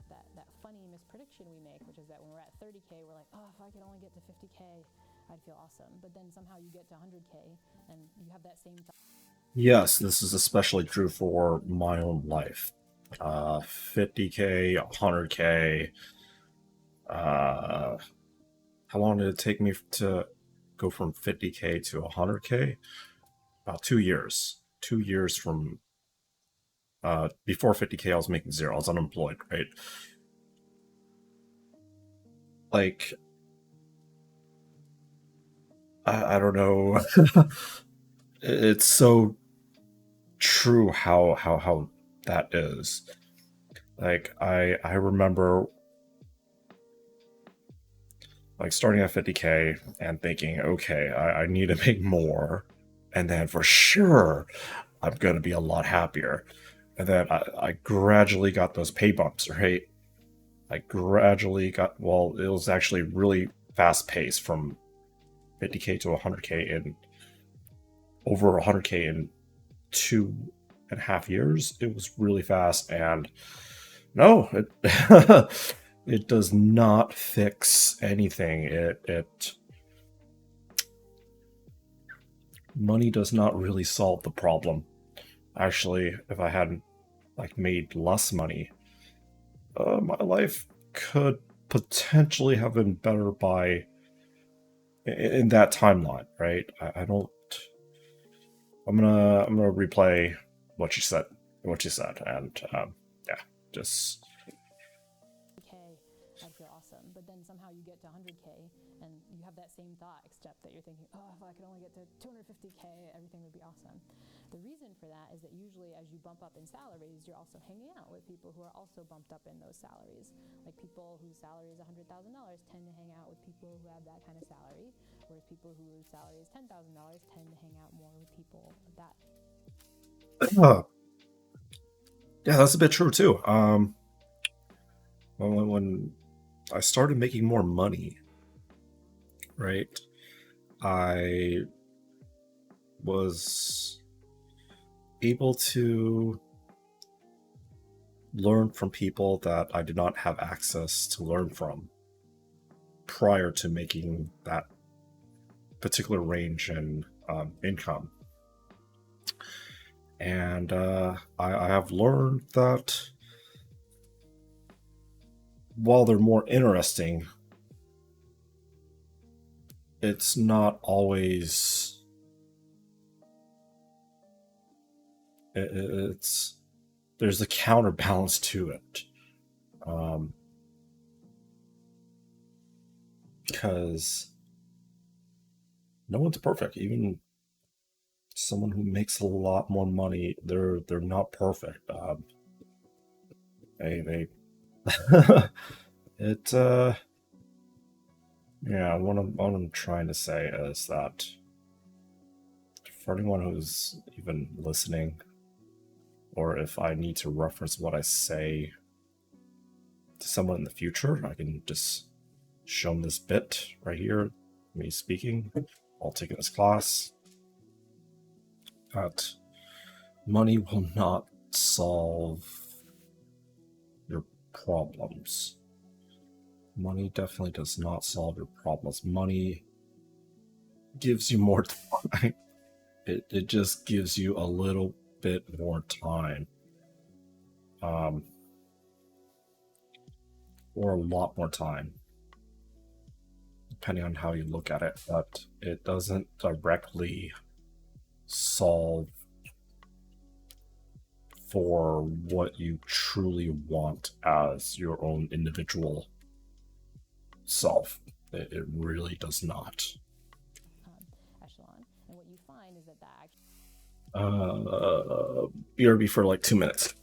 funny misprediction we make, which is that when we're at 30K, we're like, oh, if I could only get to 50K, I'd feel awesome. But then somehow you get to 100K and you have that same thought. Yes, this is especially true for my own life. 50K, 100K. How long did it take me to go from 50K to 100K? About 2 years. 2 years from before 50K, I was making zero. I was unemployed, right? Like, I don't know. It's so true how that is. Like, I remember like starting at 50K and thinking, okay, I need to make more, and then for sure I'm gonna be a lot happier. And then I gradually got those pay bumps, right? I gradually got, well, it was actually really fast paced from 50K to 100K in over 100K in 2.5 years. It was really fast, and no, it it does not fix anything. It money does not really solve the problem. Actually, if I hadn't like made less money, my life could potentially have been better by in that timeline, right? I don't. I'm gonna replay what you said, and yeah, just. I'd feel awesome. But then somehow you get to 100K and you have that same thought, except that you're thinking, oh, if I could only get to 250K, everything would be awesome. The reason for that is that usually as you bump up in salaries, you're also hanging out with people who are also bumped up in those salaries. Like people whose salary is $100,000 tend to hang out with people who have that kind of salary, whereas people whose salary is $10,000 tend to hang out more with people of that. Yeah, that's a bit true too. When I started making more money, right, I was able to learn from people that I did not have access to learn from prior to making that particular range in income. And I have learned that while they're more interesting, it's not always. It's there's a counterbalance to it, because no one's perfect. Even someone who makes a lot more money, they're not perfect. They it yeah. What I'm trying to say is that for anyone who's even listening, or if I need to reference what I say to someone in the future, I can just show them this bit right here, me speaking while taking this class, that money will not solve your problems. Money definitely does not solve your problems. Money gives you more time. It just gives you a little bit more time. Or a lot more time, depending on how you look at it, but it doesn't directly solve for what you truly want as your own individual self. It really does not. Echelon. And what you find is that actually. BRB for like 2 minutes.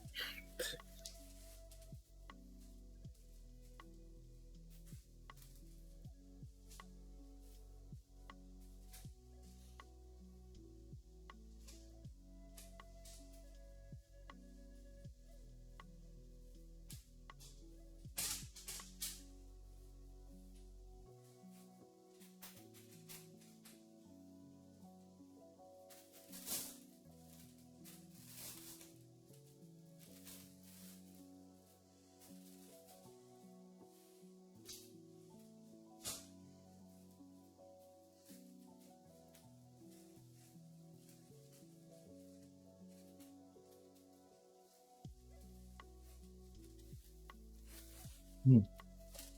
Mm.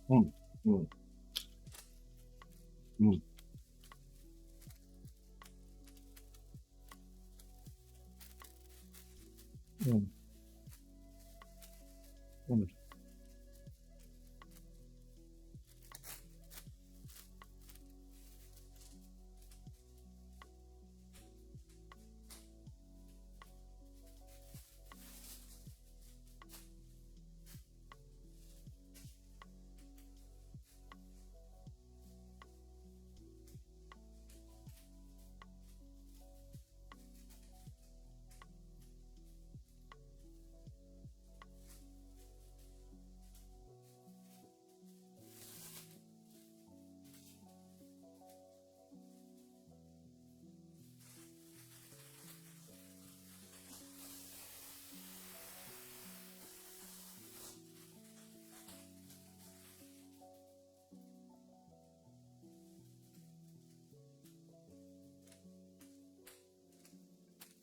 Mm. Mm. Mm. Mm. Mm.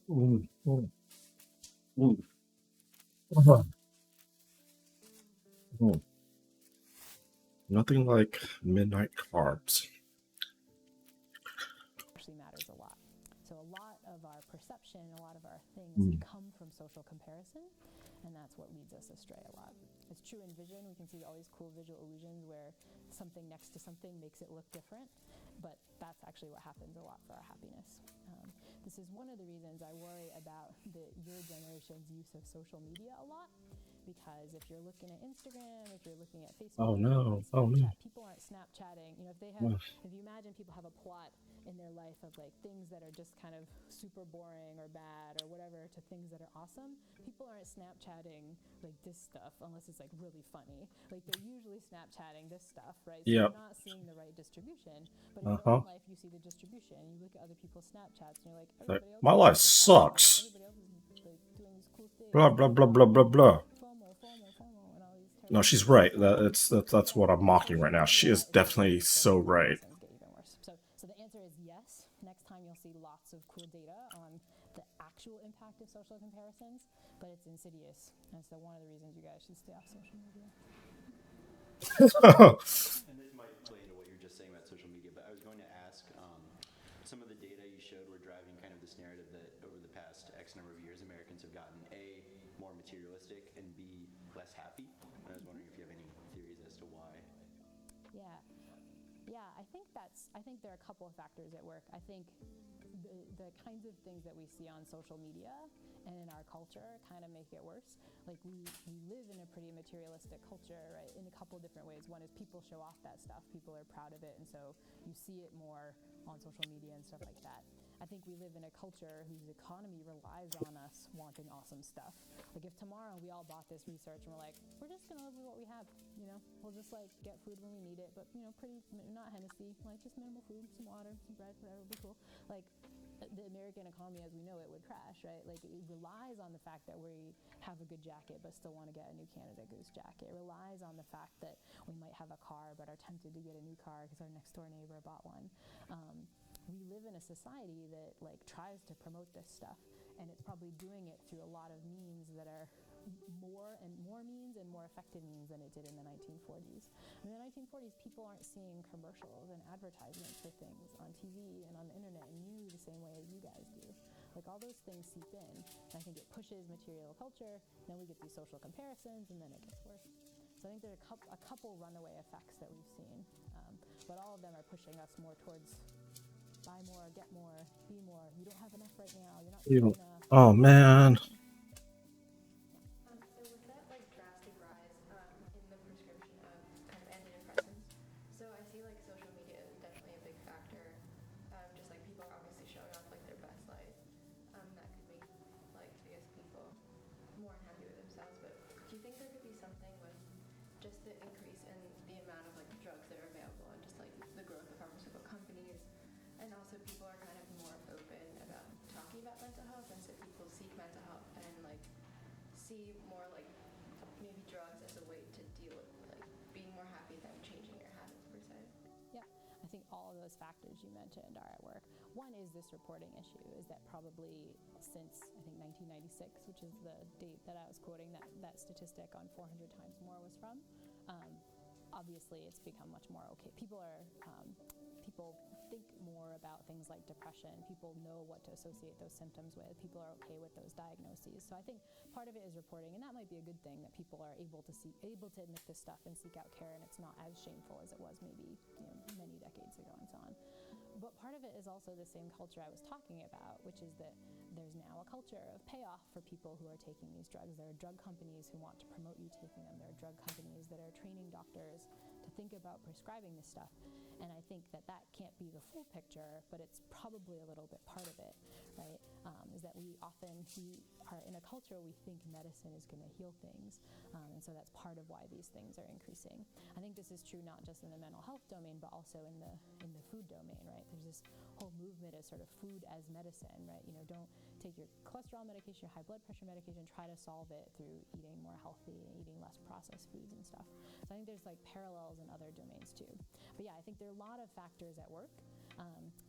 Mm. Mm. Mm. Uh-huh. Mm. Nothing like midnight carbs. actually matters a lot. So a lot of our perception attraction and a lot of our things come from social comparison, and that's what leads us astray a lot. It's true in vision. We can see all these cool visual illusions where something next to something makes it look different, but that's actually what happens a lot for our happiness. This is one of the reasons I worry about your generation's use of social media a lot, because if you're looking at Instagram, if you're looking at Facebook, Snapchat, people aren't Snapchatting. You know, if you imagine people have a plot in their life of like things that are just kind of super boring or bad or whatever to things that are awesome, people aren't Snapchatting like this stuff unless it's like really funny. Like they're usually Snapchatting this stuff, right? So you're not seeing the right distribution, but in your own life you see the distribution. You look at other people's Snapchats and you're like, everybody else my life sucks. everybody else is like doing these cool things. Blah blah blah blah blah blah. FOMO, and all these No, she's right. That's what I'm mocking right now. She is definitely so right. So the answer is yes. Next time you'll see lots of cool data on the actual impact of social comparisons, but it's insidious. And so one of the reasons you guys should stay off social media. And this might play into what you're just saying about social media, but I was going to ask, some of the data you showed were driving kind of this narrative that over the past X number of years, Americans have gotten A, more materialistic, and B, less happy. And I was wondering if you have any theories as to why. Yeah, I think there are a couple of factors at work. I think the kinds of things that we see on social media and in our culture kind of make it worse. Like we live in a pretty materialistic culture, right? In a couple of different ways. One is people show off that stuff. People are proud of it, and so you see it more on social media and stuff like that. I think we live in a culture whose economy relies on us wanting awesome stuff. Like if tomorrow we all bought this research and we're like, we're just gonna live with what we have, you know, we'll just like get food when we need it, but you know, not Hennessy, like just minimal food, some water, some bread, whatever would be cool. Like the American economy as we know it would crash, right? Like it relies on the fact that we have a good jacket but still want to get a new Canada Goose jacket. It relies on the fact that we might have a car but are tempted to get a new car because our next door neighbor bought one. We live in a society that like tries to promote this stuff, and it's probably doing it through a lot of means that are more means and more effective means than it did in the 1940s. In the 1940s, people aren't seeing commercials and advertisements for things on TV and on the internet in nearly the same way as you guys do. Like all those things seep in, and I think it pushes material culture. Then we get these social comparisons, and then it gets worse. So I think there's a couple runaway effects that we've seen, but all of them are pushing us more towards buy more, get more, be more. You don't have enough right now. You're not doing enough. Oh man. So with that like drastic rise in the prescription of kind of antidepressants, so I see like social media is definitely a big factor. Just like people are obviously showing off like their best life. That could make like I guess people more unhappy with themselves. But do you think there could be something with just the increase in the amount of like drugs that are available and just like the growth of pharmaceutical companies? And also people are kind of more open about talking about mental health, and so people seek mental health and like see more like maybe drugs as a way to deal with like being more happy than changing your habits per se. Yeah, I think all of those factors you mentioned are at work. One is this reporting issue, is that probably since I think 1996, which is the date that I was quoting, that statistic on 400 times more was from. Obviously, it's become much more okay. People think more about things like depression. People know what to associate those symptoms with. People are okay with those diagnoses. So I think part of it is reporting, and that might be a good thing, that people are able to admit this stuff and seek out care, and it's not as shameful as it was maybe many decades ago and so on. But part of it is also the same culture I was talking about, which is that there's now a culture of payoff for people who are taking these drugs. There are drug companies who want to promote you taking them. There are drug companies that are training doctors to think about prescribing this stuff. And I think that can't be the full picture, but it's probably a little bit part of it, right? Is that we are in a culture we think medicine is going to heal things. And so that's part of why these things are increasing. I think this is true not just in the mental health domain, but also in the food domain, right? There's this whole movement of sort of food as medicine, right? Don't take your cholesterol medication, your high blood pressure medication, try to solve it through eating more healthy and eating less processed foods and stuff. So I think there's like parallels in other domains too. But yeah, I think there are a lot of factors at work.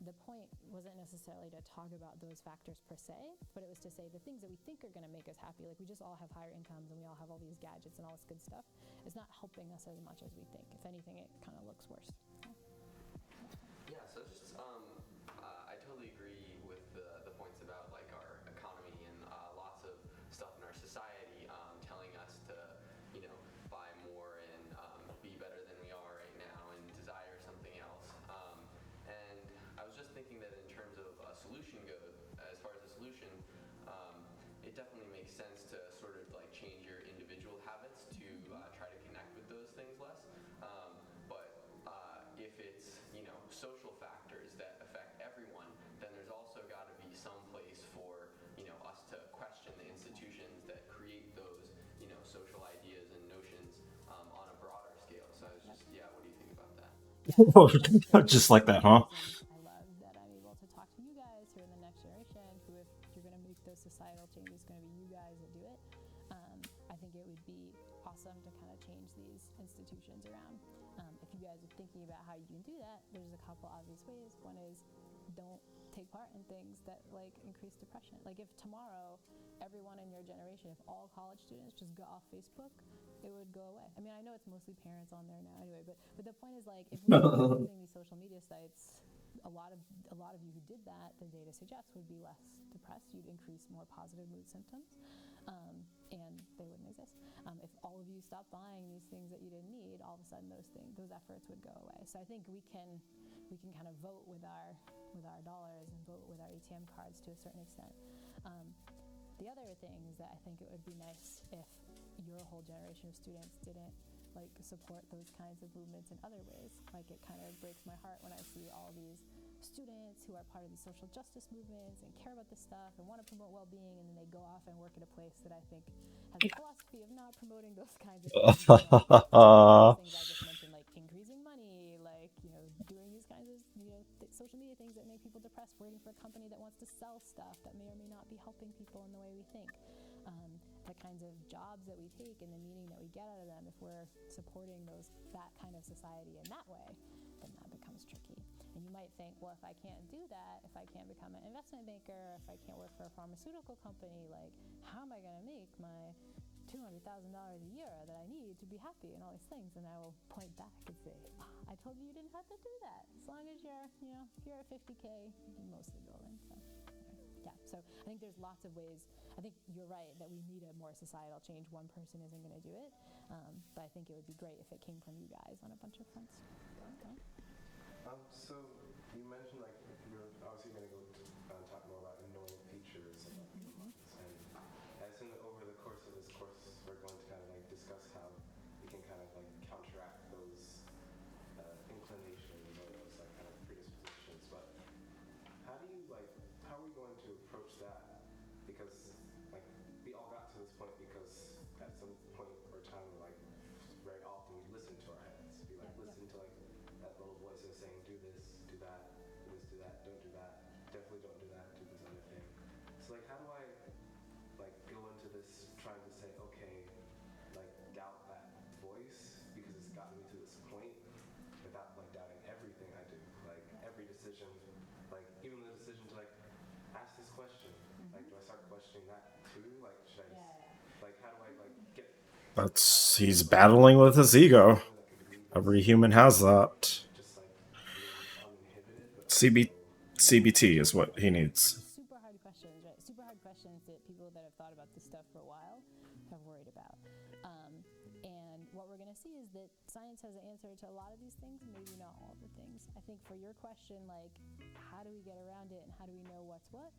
The point wasn't necessarily to talk about those factors per se, but it was to say the things that we think are going to make us happy, like we just all have higher incomes and we all have all these gadgets and all this good stuff, is not helping us as much as we think. If anything, it kind of looks worse. Yeah, so just I totally agree with the points about like our economy definitely makes sense to sort of like change your individual habits to try to connect with those things less. But if it's, you know, social factors that affect everyone, then there's also got to be some place for, you know, us to question the institutions that create those, you know, social ideas and notions on a broader scale. So I was just, yeah, what do you think about that? Just like that, huh? I love that I'm able to talk to you guys who are in the next generation, who, if you're going to make those societal changes, going to be you guys that do it. I think it would be awesome to kind of change these institutions around. If you guys are thinking about how you can do that, there's a couple obvious ways. One is don't take part in things that like increase depression. Like if tomorrow everyone in your generation, if all college students just got off Facebook, it would go away. I mean, I know it's mostly parents on there now anyway, but the point is like if we were using these social media sites, a lot of you who did that, the data suggests, would be less depressed. You'd increase more positive mood symptoms, and they wouldn't exist. If all of you stopped buying these things that you didn't need, all of a sudden those efforts would go away. So I think we can kind of vote with our dollars and vote with our ATM cards to a certain extent. The other thing is that I think it would be nice if your whole generation of students didn't like support those kinds of movements in other ways. Like it kind of breaks my heart when I see all these students who are part of these social justice movements and care about this stuff and want to promote well-being, and then they go off and work at a place that I think has a philosophy of not promoting those kinds of things. Things I just mentioned, like increasing money, like, you know, doing these kinds of, you know, social media things that make people depressed, working for a company that wants to sell stuff that may or may not be helping people in the way we think. The kinds of jobs that we take and the meaning that we get out of them, if we're supporting that kind of society in that way, then that becomes tricky. And you might think, well, if I can't do that, if I can't become an investment banker, if I can't work for a pharmaceutical company, like, how am I going to make my $200,000 a year that I need to be happy and all these things? And I will point back and say, I told you didn't have to do that. As long as you're, you know, if you're at 50K, mostly golden. So yeah, so I think there's lots of ways. I think you're right that we need a more societal change. One person isn't going to do it, but I think it would be great if it came from you guys on a bunch of fronts. Okay. So you mentioned like you're obviously going to go talk more about annoying features about the months, and I assume that over the course of this course we're going to kind of like discuss how we can kind of like counteract those inclinations or those like kind of predispositions. But how are we going to approach that? Because like we all got to this point because at some point or time like very often we listen to our heads. We like listen to like that little voice is saying do this, do that, do this, do that, don't do that, definitely don't do that, do this other thing. So like how do I like go into this trying to say, okay, like doubt that voice because it's gotten me to this point without like doubting everything I do, like every decision, like even the decision to like ask this question, like do I start questioning that too? Like should I just, like how do I like get He's battling with his ego. Every human has that. just like being uninhibited, but CBT is what he needs. Super hard questions, right? Super hard questions that people that have thought about this stuff for a while have worried about. And what we're going to see is that science has an answer to a lot of these things, maybe not all of the things. I think for your question, like, how do we get around it and how do we know what's what?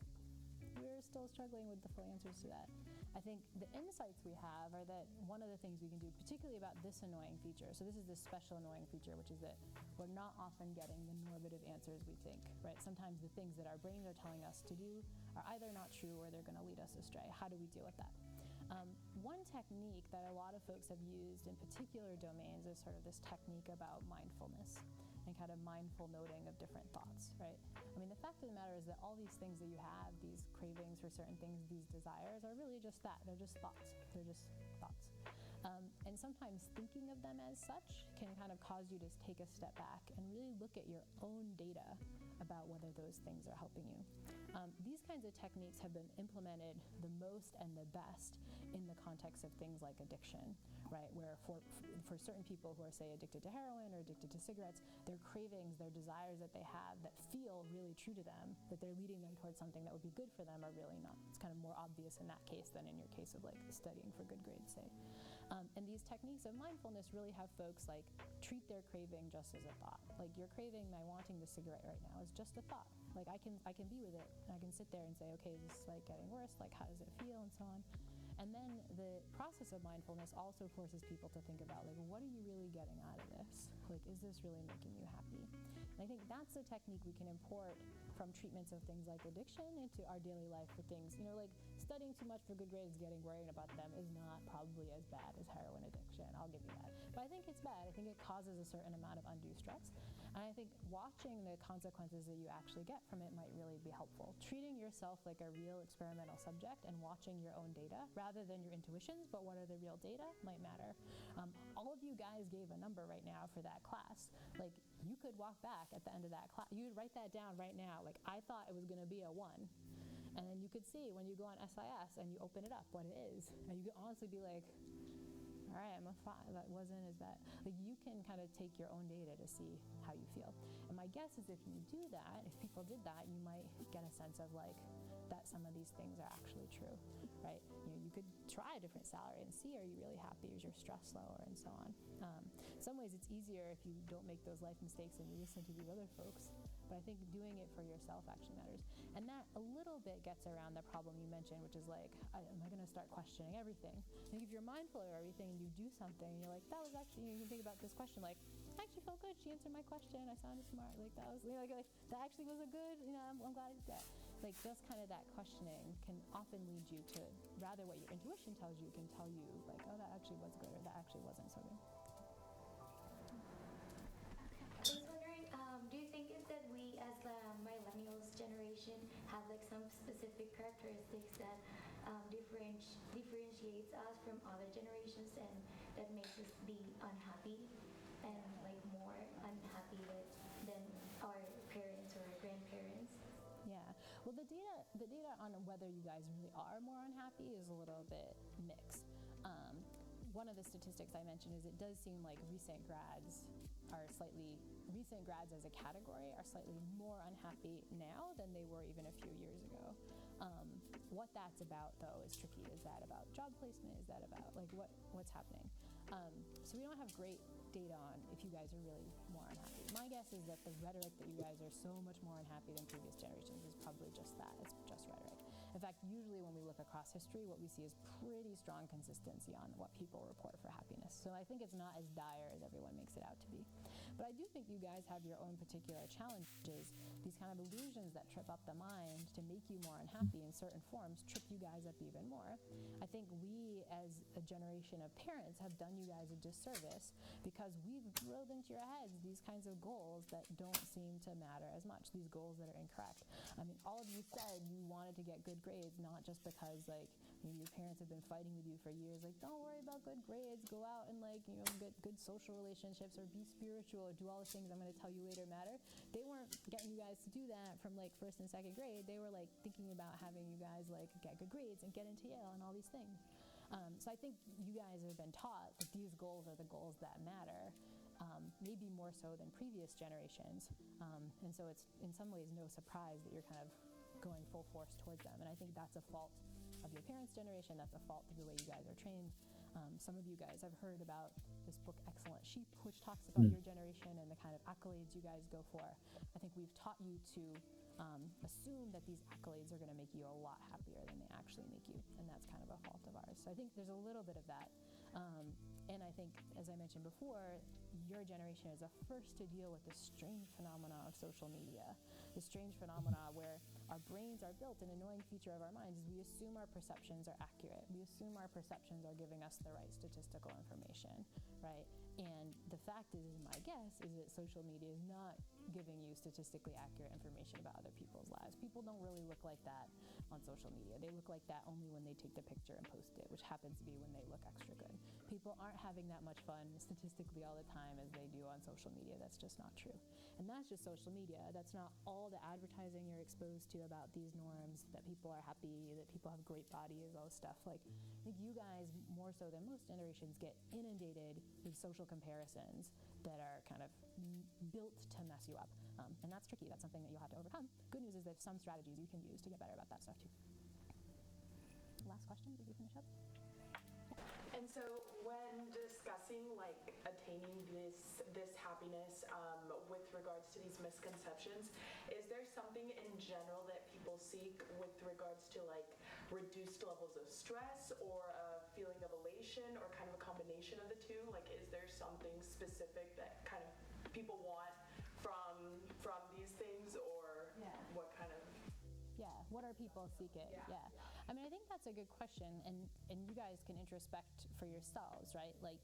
We're still struggling with the full answers to that. I think the insights we have are that one of the things we can do, particularly about this annoying feature, so this is this special annoying feature, which is that we're not often getting the normative answers we think, right? Sometimes the things that our brains are telling us to do are either not true or they're going to lead us astray. How do we deal with that? One technique that a lot of folks have used in particular domains is sort of this technique about mindfulness and kind of mindful noting of different thoughts, right? I mean, the fact of the matter is that all these things that you have, these cravings for certain things, these desires, are really just that. They're just thoughts. They're just thoughts. And sometimes thinking of them as such can kind of cause you to take a step back and really look at your own data about whether those things are helping you. These kinds of techniques have been implemented the most and the best in the context of things like addiction, right? Where for certain people who are, say, addicted to heroin or addicted to cigarettes, their cravings, their desires that they have that feel really true to them, that they're leading them towards something that would be good for them, are really not. It's kind of more obvious in that case than in your case of like studying for good grades, say. And these techniques of mindfulness really have folks like treat their craving just as a thought. Like your craving, my wanting the cigarette right now, is just a thought. Like I can be with it, and I can sit there and say, okay, this is like getting worse. Like how does it feel, and so on. And then the process of mindfulness also forces people to think about, like, what are you really getting out of this? Like, is this really making you happy? And I think that's a technique we can import from treatments of things like addiction into our daily life for things, like studying too much for good grades, getting worried about them is not probably as bad as heroin addiction. I'll give you that. But I think it's bad. I think it causes a certain amount of undue stress. And I think watching the consequences that you actually get from it might really be helpful. Treating yourself like a real experimental subject and watching your own data rather than your intuitions, but what are the real data, might matter. All of you guys gave a number right now for that class. Like, you could walk back at the end of that class. You would write that down right now. Like, I thought it was going to be a 1. And then you could see when you go on SIS and you open it up what it is. And you could honestly be like, all right, I'm a 5. That wasn't as bad. Like, you can kind of take your own data to see how you feel. And my guess is if you do that, if people did that, you might get a sense of like that some of these things are actually true, right? You could try a different salary and see, are you really happy? Is your stress lower, and so on. In some ways, it's easier if you don't make those life mistakes and you listen to these other folks. But I think doing it for yourself actually matters. And that a little bit gets around the problem you mentioned, which is like, am I going to start questioning everything? Like if you're mindful of everything and you do something and you're like, that was actually, you can think about this question like, I actually felt good. She answered my question. I sounded smart. Like that was, like that actually was a good, I'm glad I did that. Like just kind of that questioning can often lead you to rather what your intuition tells you can tell you like, oh, that actually was good or that actually wasn't so good. I was wondering, do you think that we as the millennials generation have like some specific characteristics that differentiates us from other generations and that makes us be unhappy and like more unhappy than our parents or our grandparents? Yeah. Well, the data on whether you guys really are more unhappy is a little bit mixed. One of the statistics I mentioned is it does seem like recent grads as a category are slightly more unhappy now than they were even a few years ago. What that's about, though, is tricky. Is that about job placement? Is that about like what's happening? So we don't have great data on if you guys are really more unhappy. My guess is that the rhetoric that you guys are so much more unhappy than previous generations is probably just that. It's just rhetoric. In fact, usually when we look across history, what we see is pretty strong consistency on what people report for happiness. So I think it's not as dire as everyone makes it out to be. But I do think you guys have your own particular challenges. These kind of illusions that trip up the mind to make you more unhappy in certain forms trip you guys up even more. I think we, as a generation of parents, have done you guys a disservice because we've drilled into your heads these kinds of goals that don't seem to matter as much, these goals that are incorrect. I mean, all of you said you wanted to get good grades, not just because like maybe your parents have been fighting with you for years, like don't worry about good grades, go out and like, get good social relationships or be spiritual or do all the things I'm going to tell you later matter. They weren't getting you guys to do that from like first and second grade. They were like thinking about having you guys like get good grades and get into Yale and all these things. So I think you guys have been taught that these goals are the goals that matter, maybe more so than previous generations. And so it's in some ways no surprise that you're kind of going full force towards them. And I think that's a fault of your parents' generation. That's a fault of the way you guys are trained. Some of you guys have heard about this book, Excellent Sheep, which talks about your generation and the kind of accolades you guys go for. I think we've taught you to assume that these accolades are going to make you a lot happier than they actually make you. And that's kind of a fault of ours. So I think there's a little bit of that. And I think, as I mentioned before, your generation is the first to deal with this strange phenomena of social media, this strange phenomena where our brains are built. An annoying feature of our minds is we assume our perceptions are accurate. We assume our perceptions are giving us the right statistical information, right? And the fact is, my guess is that social media is not giving you statistically accurate information about other people's lives. People don't really look like that on social media. They look like that only when they take the picture and post it, which happens to be when they look extra good. People aren't having that much fun statistically all the time as they do on social media. That's just not true. And that's just social media. That's not all the advertising you're exposed to. to about these norms, that people are happy, that people have great bodies, all this stuff. Like, I think you guys, more so than most generations, get inundated with social comparisons that are kind of built to mess you up. And that's tricky. That's something that you'll have to overcome. Good news is there's some strategies you can use to get better about that stuff too. Last question, did we finish up? And so when discussing like attaining this happiness with regards to these misconceptions, is there something in general that people seek with regards to like reduced levels of stress or a feeling of elation or kind of a combination of the two? Like, is there something specific that kind of people want from these things, or what kind of? Yeah, what are people seeking? Yeah. I mean, I think that's a good question, and you guys can introspect for yourselves, right? Like,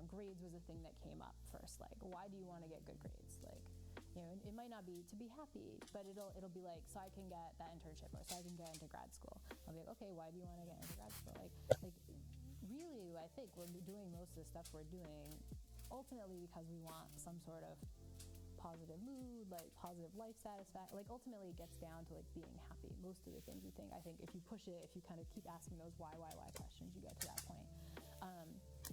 grades was a thing that came up first. Like, why do you want to get good grades? Like, it might not be to be happy, but it'll be like, so I can get that internship, or so I can get into grad school. I'll be like, okay, why do you want to get into grad school? Like really, I think we're doing most of the stuff we're doing ultimately because we want some sort of positive mood, like positive life satisfaction. Like, ultimately it gets down to like being happy. Most of the things you think, I think if you push it, if you kind of keep asking those why questions, you get to that point.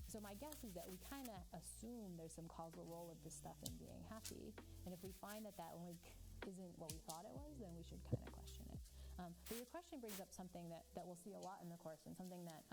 So my guess is that we kind of assume there's some causal role of this stuff in being happy, and if we find that link isn't what we thought it was, then we should kind of question it. But your question brings up something that we'll see a lot in the course, and something that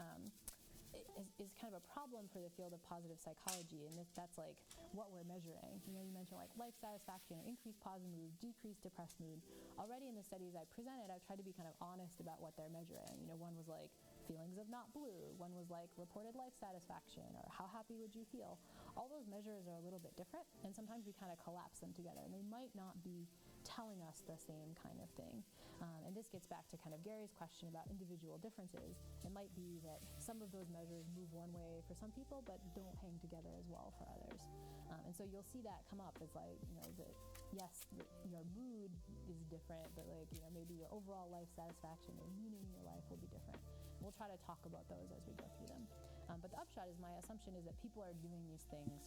is kind of a problem for the field of positive psychology, and that's like what we're measuring. You mentioned like life satisfaction, or increased positive mood, decreased depressed mood. Already in the studies I presented, I've tried to be kind of honest about what they're measuring. One was like feelings of not blue, one was like reported life satisfaction, or how happy would you feel. All those measures are a little bit different, and sometimes we kind of collapse them together, and they might not be telling us the same kind of thing. And this gets back to kind of Gary's question about individual differences. It might be that some of those measures move one way for some people, but don't hang together as well for others. And so you'll see that come up as like, your mood is different, but like, maybe your overall life satisfaction or meaning in your life will be different. We'll try to talk about those as we go through them. But the upshot is, my assumption is that people are doing these things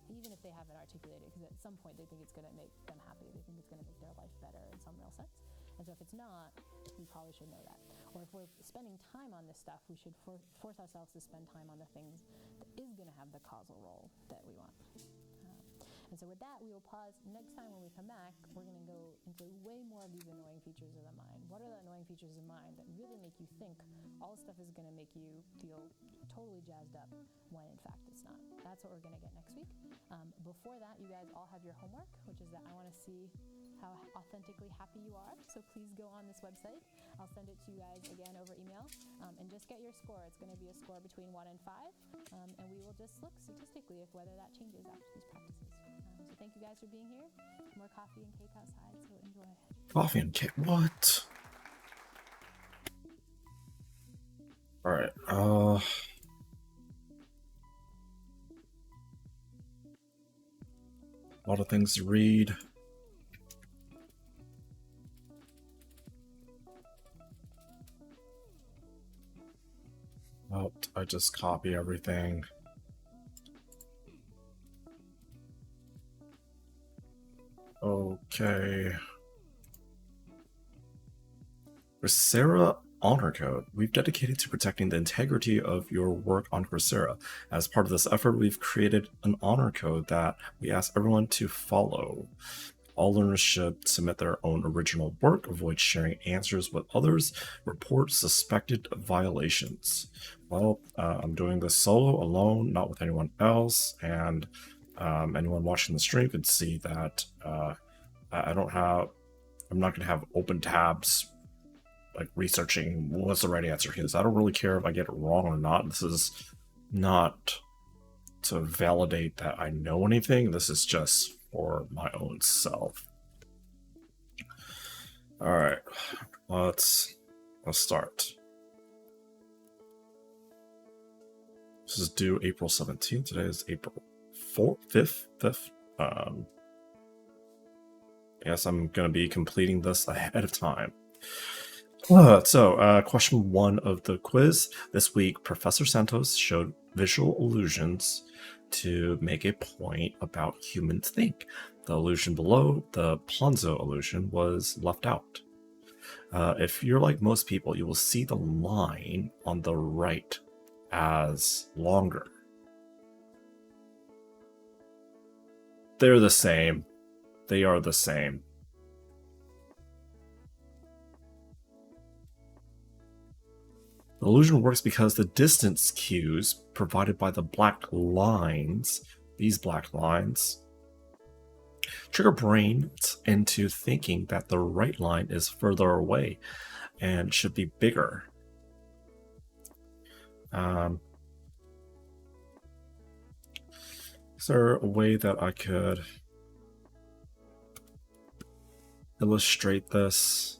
even if they haven't articulated, because at some point they think it's going to make them happy. They think it's going to make their life better in some real sense. And so if it's not, we probably should know that. Or if we're spending time on this stuff, we should force ourselves to spend time on the things that is going to have the causal role that we want. And so with that, we will pause. Next time when we come back, we're going to go into way more of these annoying features of the mind. What are the annoying features of the mind that really make you think all this stuff is going to make you feel totally jazzed up when in fact it's not? That's what we're going to get next week. Before that, you guys all have your homework, which is that I want to see how authentically happy you are. So please go on this website. I'll send it to you guys again over email, and just get your score. It's going to be a score between 1 and 5, and we will just look statistically if whether that changes after these practices. So thank you guys for being here. More coffee and cake outside, so enjoy. Coffee and cake? What? All right. A lot of things to read. Oh, I just copy everything. Okay. Coursera Honor Code. We've dedicated to protecting the integrity of your work on Coursera. As part of this effort, we've created an honor code that we ask everyone to follow. All learners should submit their own original work, avoid sharing answers with others, report suspected violations. Well, I'm doing this solo, alone, not with anyone else, and anyone watching the stream could see that I'm not going to have open tabs like researching what's the right answer is. I don't really care if I get it wrong or not. This is not to validate that I know anything. This is just for my own self. All right, let's start. This is due April 17th. Today is April 5th. I guess I'm going to be completing this ahead of time. So, question 1 of the quiz. This week, Professor Santos showed visual allusions to make a point about humans think. The illusion below, the Ponzo illusion, was left out. If you're like most people, you will see the line on the right as longer. They're the same. They are the same. The illusion works because the distance cues provided by the black lines, these black lines, trigger brains into thinking that the right line is further away and should be bigger. Is there a way that I could illustrate this?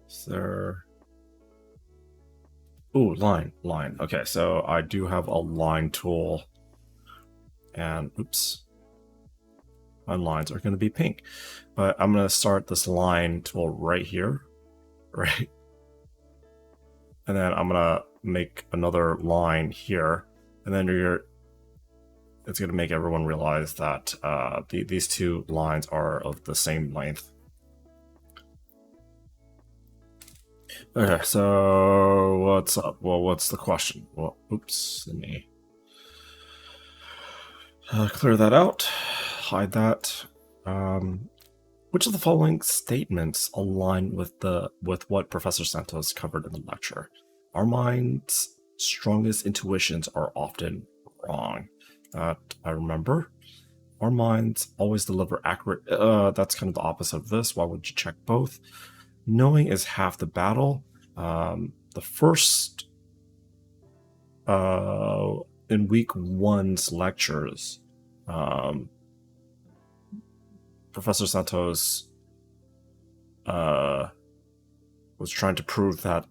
Is there... Ooh, line. Okay, so I do have a line tool. And, oops. My lines are going to be pink. But I'm going to start this line tool right here. Right? And then I'm going to make another line here. And then it's going to make everyone realize that these two lines are of the same length. Okay, so what's up? Well, what's the question? Well, oops, let me clear that out, hide that. Which of the following statements align with what Professor Santos covered in the lecture? Our mind's strongest intuitions are often wrong. That I remember. Our minds always deliver accurate. That's kind of the opposite of this. Why would you check both? Knowing is half the battle. The first in week 1's lectures, Professor Santos was trying to prove that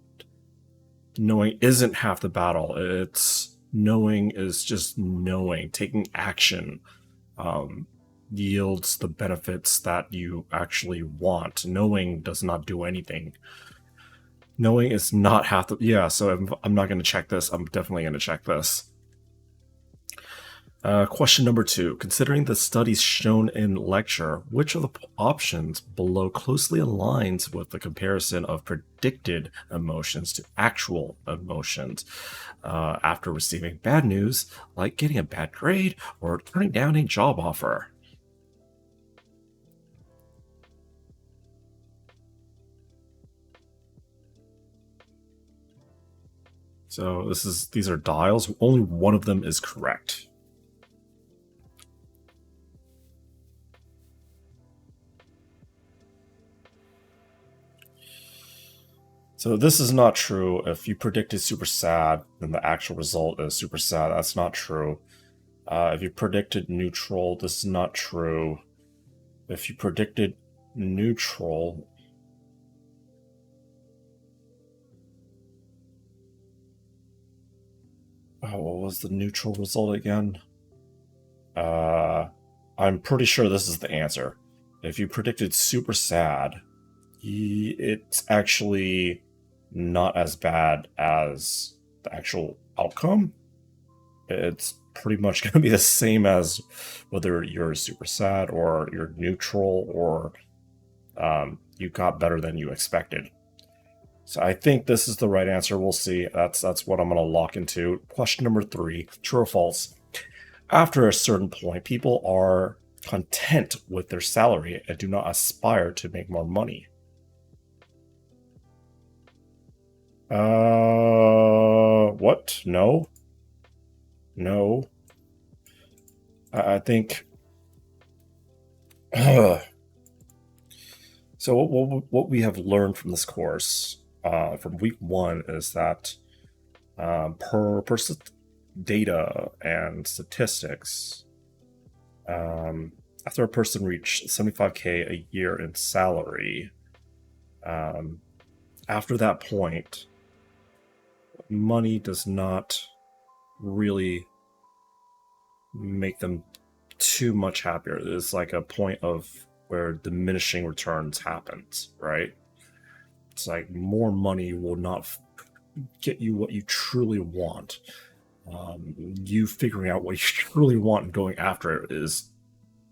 knowing isn't half the battle. It's knowing is just knowing. Taking action yields the benefits that you actually want. Knowing does not do anything. Knowing is not half the... Yeah, so I'm not going to check this. I'm definitely going to check this. Question number 2. Considering the studies shown in lecture, which of the options below closely aligns with the comparison of predicted emotions to actual emotions after receiving bad news, like getting a bad grade or turning down a job offer? So these are dials. Only one of them is correct. So this is not true. If you predicted super sad, then the actual result is super sad. That's not true. If you predicted neutral, this is not true. If you predicted neutral... Oh, what was the neutral result again? I'm pretty sure this is the answer. If you predicted super sad, it's actually not as bad as the actual outcome. It's pretty much going to be the same as whether you're super sad or you're neutral or you got better than you expected. So I think this is the right answer. We'll see. That's what I'm going to lock into. Question number 3, true or false? After a certain point, people are content with their salary and do not aspire to make more money. What? No. No. I think... So what we have learned from this course, from week 1, is that per data and statistics, after a person reached 75K a year in salary, after that point, money does not really make them too much happier. It's like a point of where diminishing returns happens, right? It's like more money will not get you what you truly want. You figuring out what you truly want and going after it is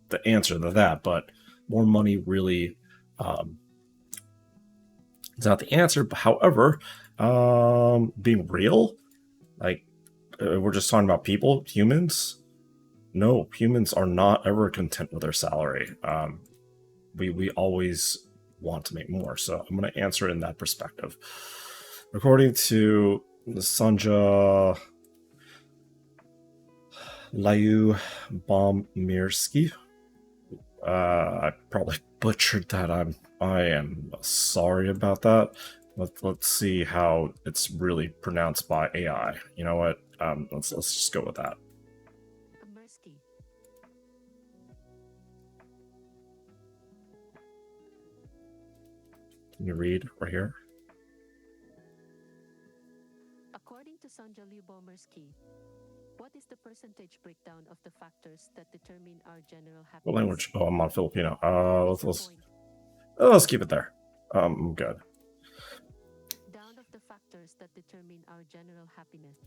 the answer to that, but more money really is not the answer. But however, being real, like we're just talking about people, humans. No, humans are not ever content with their salary. We always want to make more. So I'm going to answer it in that perspective. According to Sanja Lyubomirsky, I probably butchered that. I am sorry about that. Let's see how it's really pronounced by AI. You know what? Let's just go with that. Mirsky. Can you read right here? According to Sanja Lyubomirsky, what is the percentage breakdown of the factors that determine our general happiness? What language? Oh, I'm on Filipino. Let's keep it there. I'm good. Down of the factors that determine our general happiness.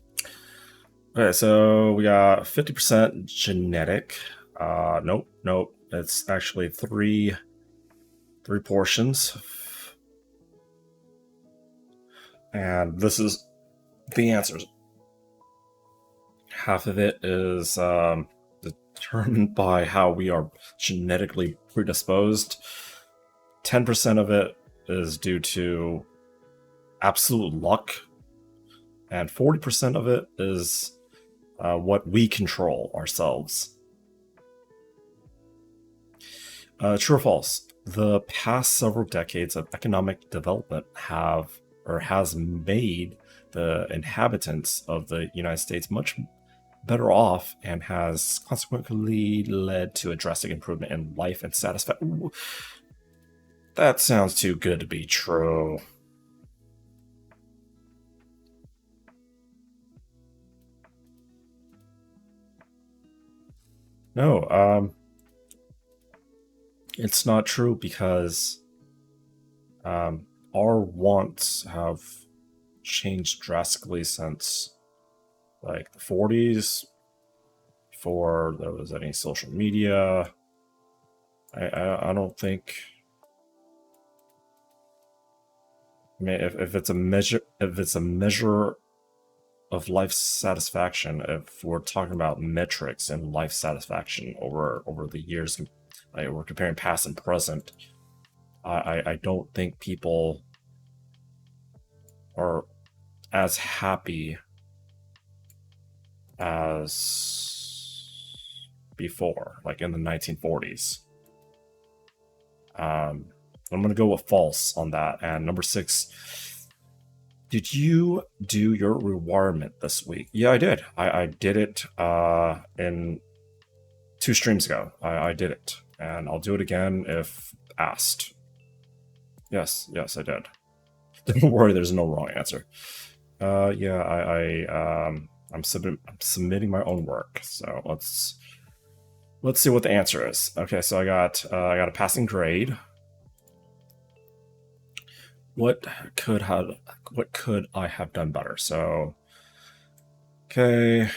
Okay, so we got 50% genetic. Nope. It's actually three portions. And this is the answers. Half of it is determined by how we are genetically predisposed. 10% of it is due to absolute luck. And 40% of it is what we control ourselves. True or false? The past several decades of economic development has made the inhabitants of the United States much better off and has consequently led to a drastic improvement in life and satisfaction. That sounds too good to be true. No, it's not true because our wants have changed drastically since like the 40s, before there was any social media. I don't think. I mean, if it's a measure of life satisfaction, if we're talking about metrics and life satisfaction over the years, like we're comparing past and present, I don't think people are as happy as before, like in the 1940s. I'm gonna go with false on that. And number 6, did you do your rewirement this week? Yeah, I did. I did it in 2 streams ago. I did it, and I'll do it again if asked. Yes, I did. Don't worry, there's no wrong answer. Yeah, I'm submitting my own work, so let's see what the answer is. Okay, so I got a passing grade. What could I have done better? So, okay,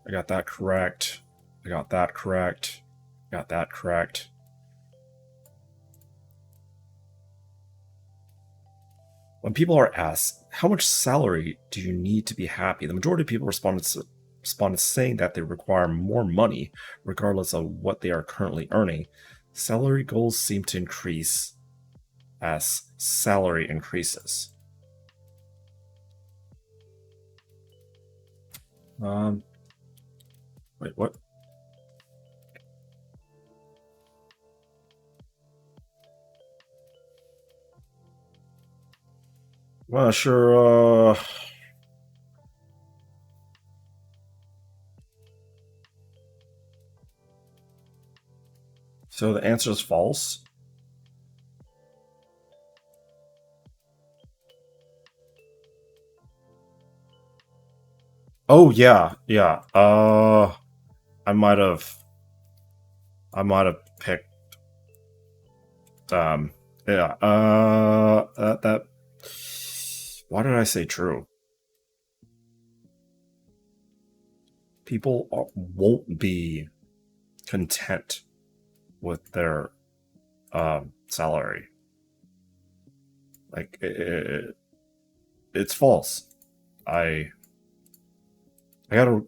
I got that correct. I got that correct. Got that correct. When people are asked, how much salary do you need to be happy? The majority of people responded saying that they require more money, regardless of what they are currently earning. Salary goals seem to increase as salary increases. Wait, what? Well, sure, so the answer is false. Oh yeah. I might have picked Yeah. That. Why did I say true? People won't be content with their salary. Like it's false. I gotta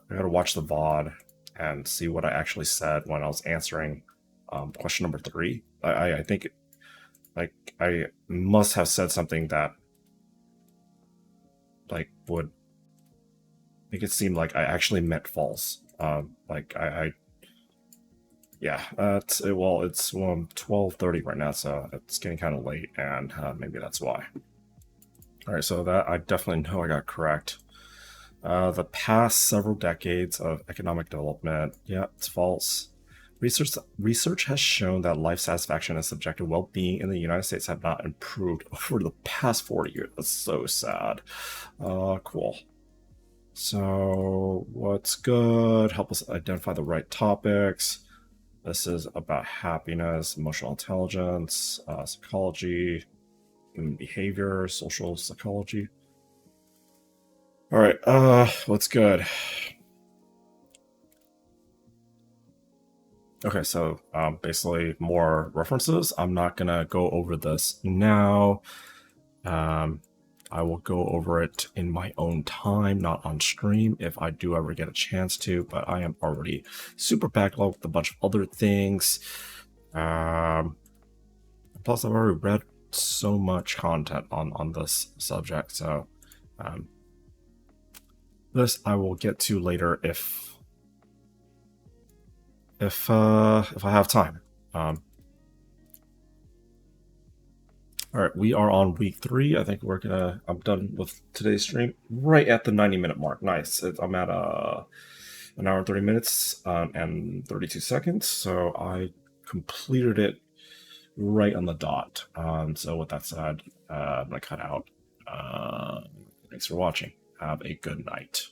watch the VOD and see what I actually said when I was answering question number 3. I think like I must have said something that like would make it seem like I actually meant false. Like yeah, it's 12:30 right now, so it's getting kind of late, and maybe that's why. All right, so that I definitely know I got correct. The past several decades of economic development, yeah, it's false. Research has shown that life satisfaction and subjective well-being in the United States have not improved over the past 40 years. That's so sad. Cool. So what's good? Help us identify the right topics. This is about happiness, emotional intelligence, psychology, human behavior, social psychology. All right, what's good? Okay, so basically more references. I'm not gonna go over this now. I will go over it in my own time, not on stream, if I do ever get a chance to, but I am already super backlogged with a bunch of other things. Plus, I've already read so much content on this subject, so this I will get to later if I have time. All right, we are on week 3. I think I'm done with today's stream right at the 90-minute mark. Nice. I'm at 1 hour and 30 minutes and 32 seconds. So I completed it right on the dot. So with that said, I'm gonna cut out. Thanks for watching. Have a good night.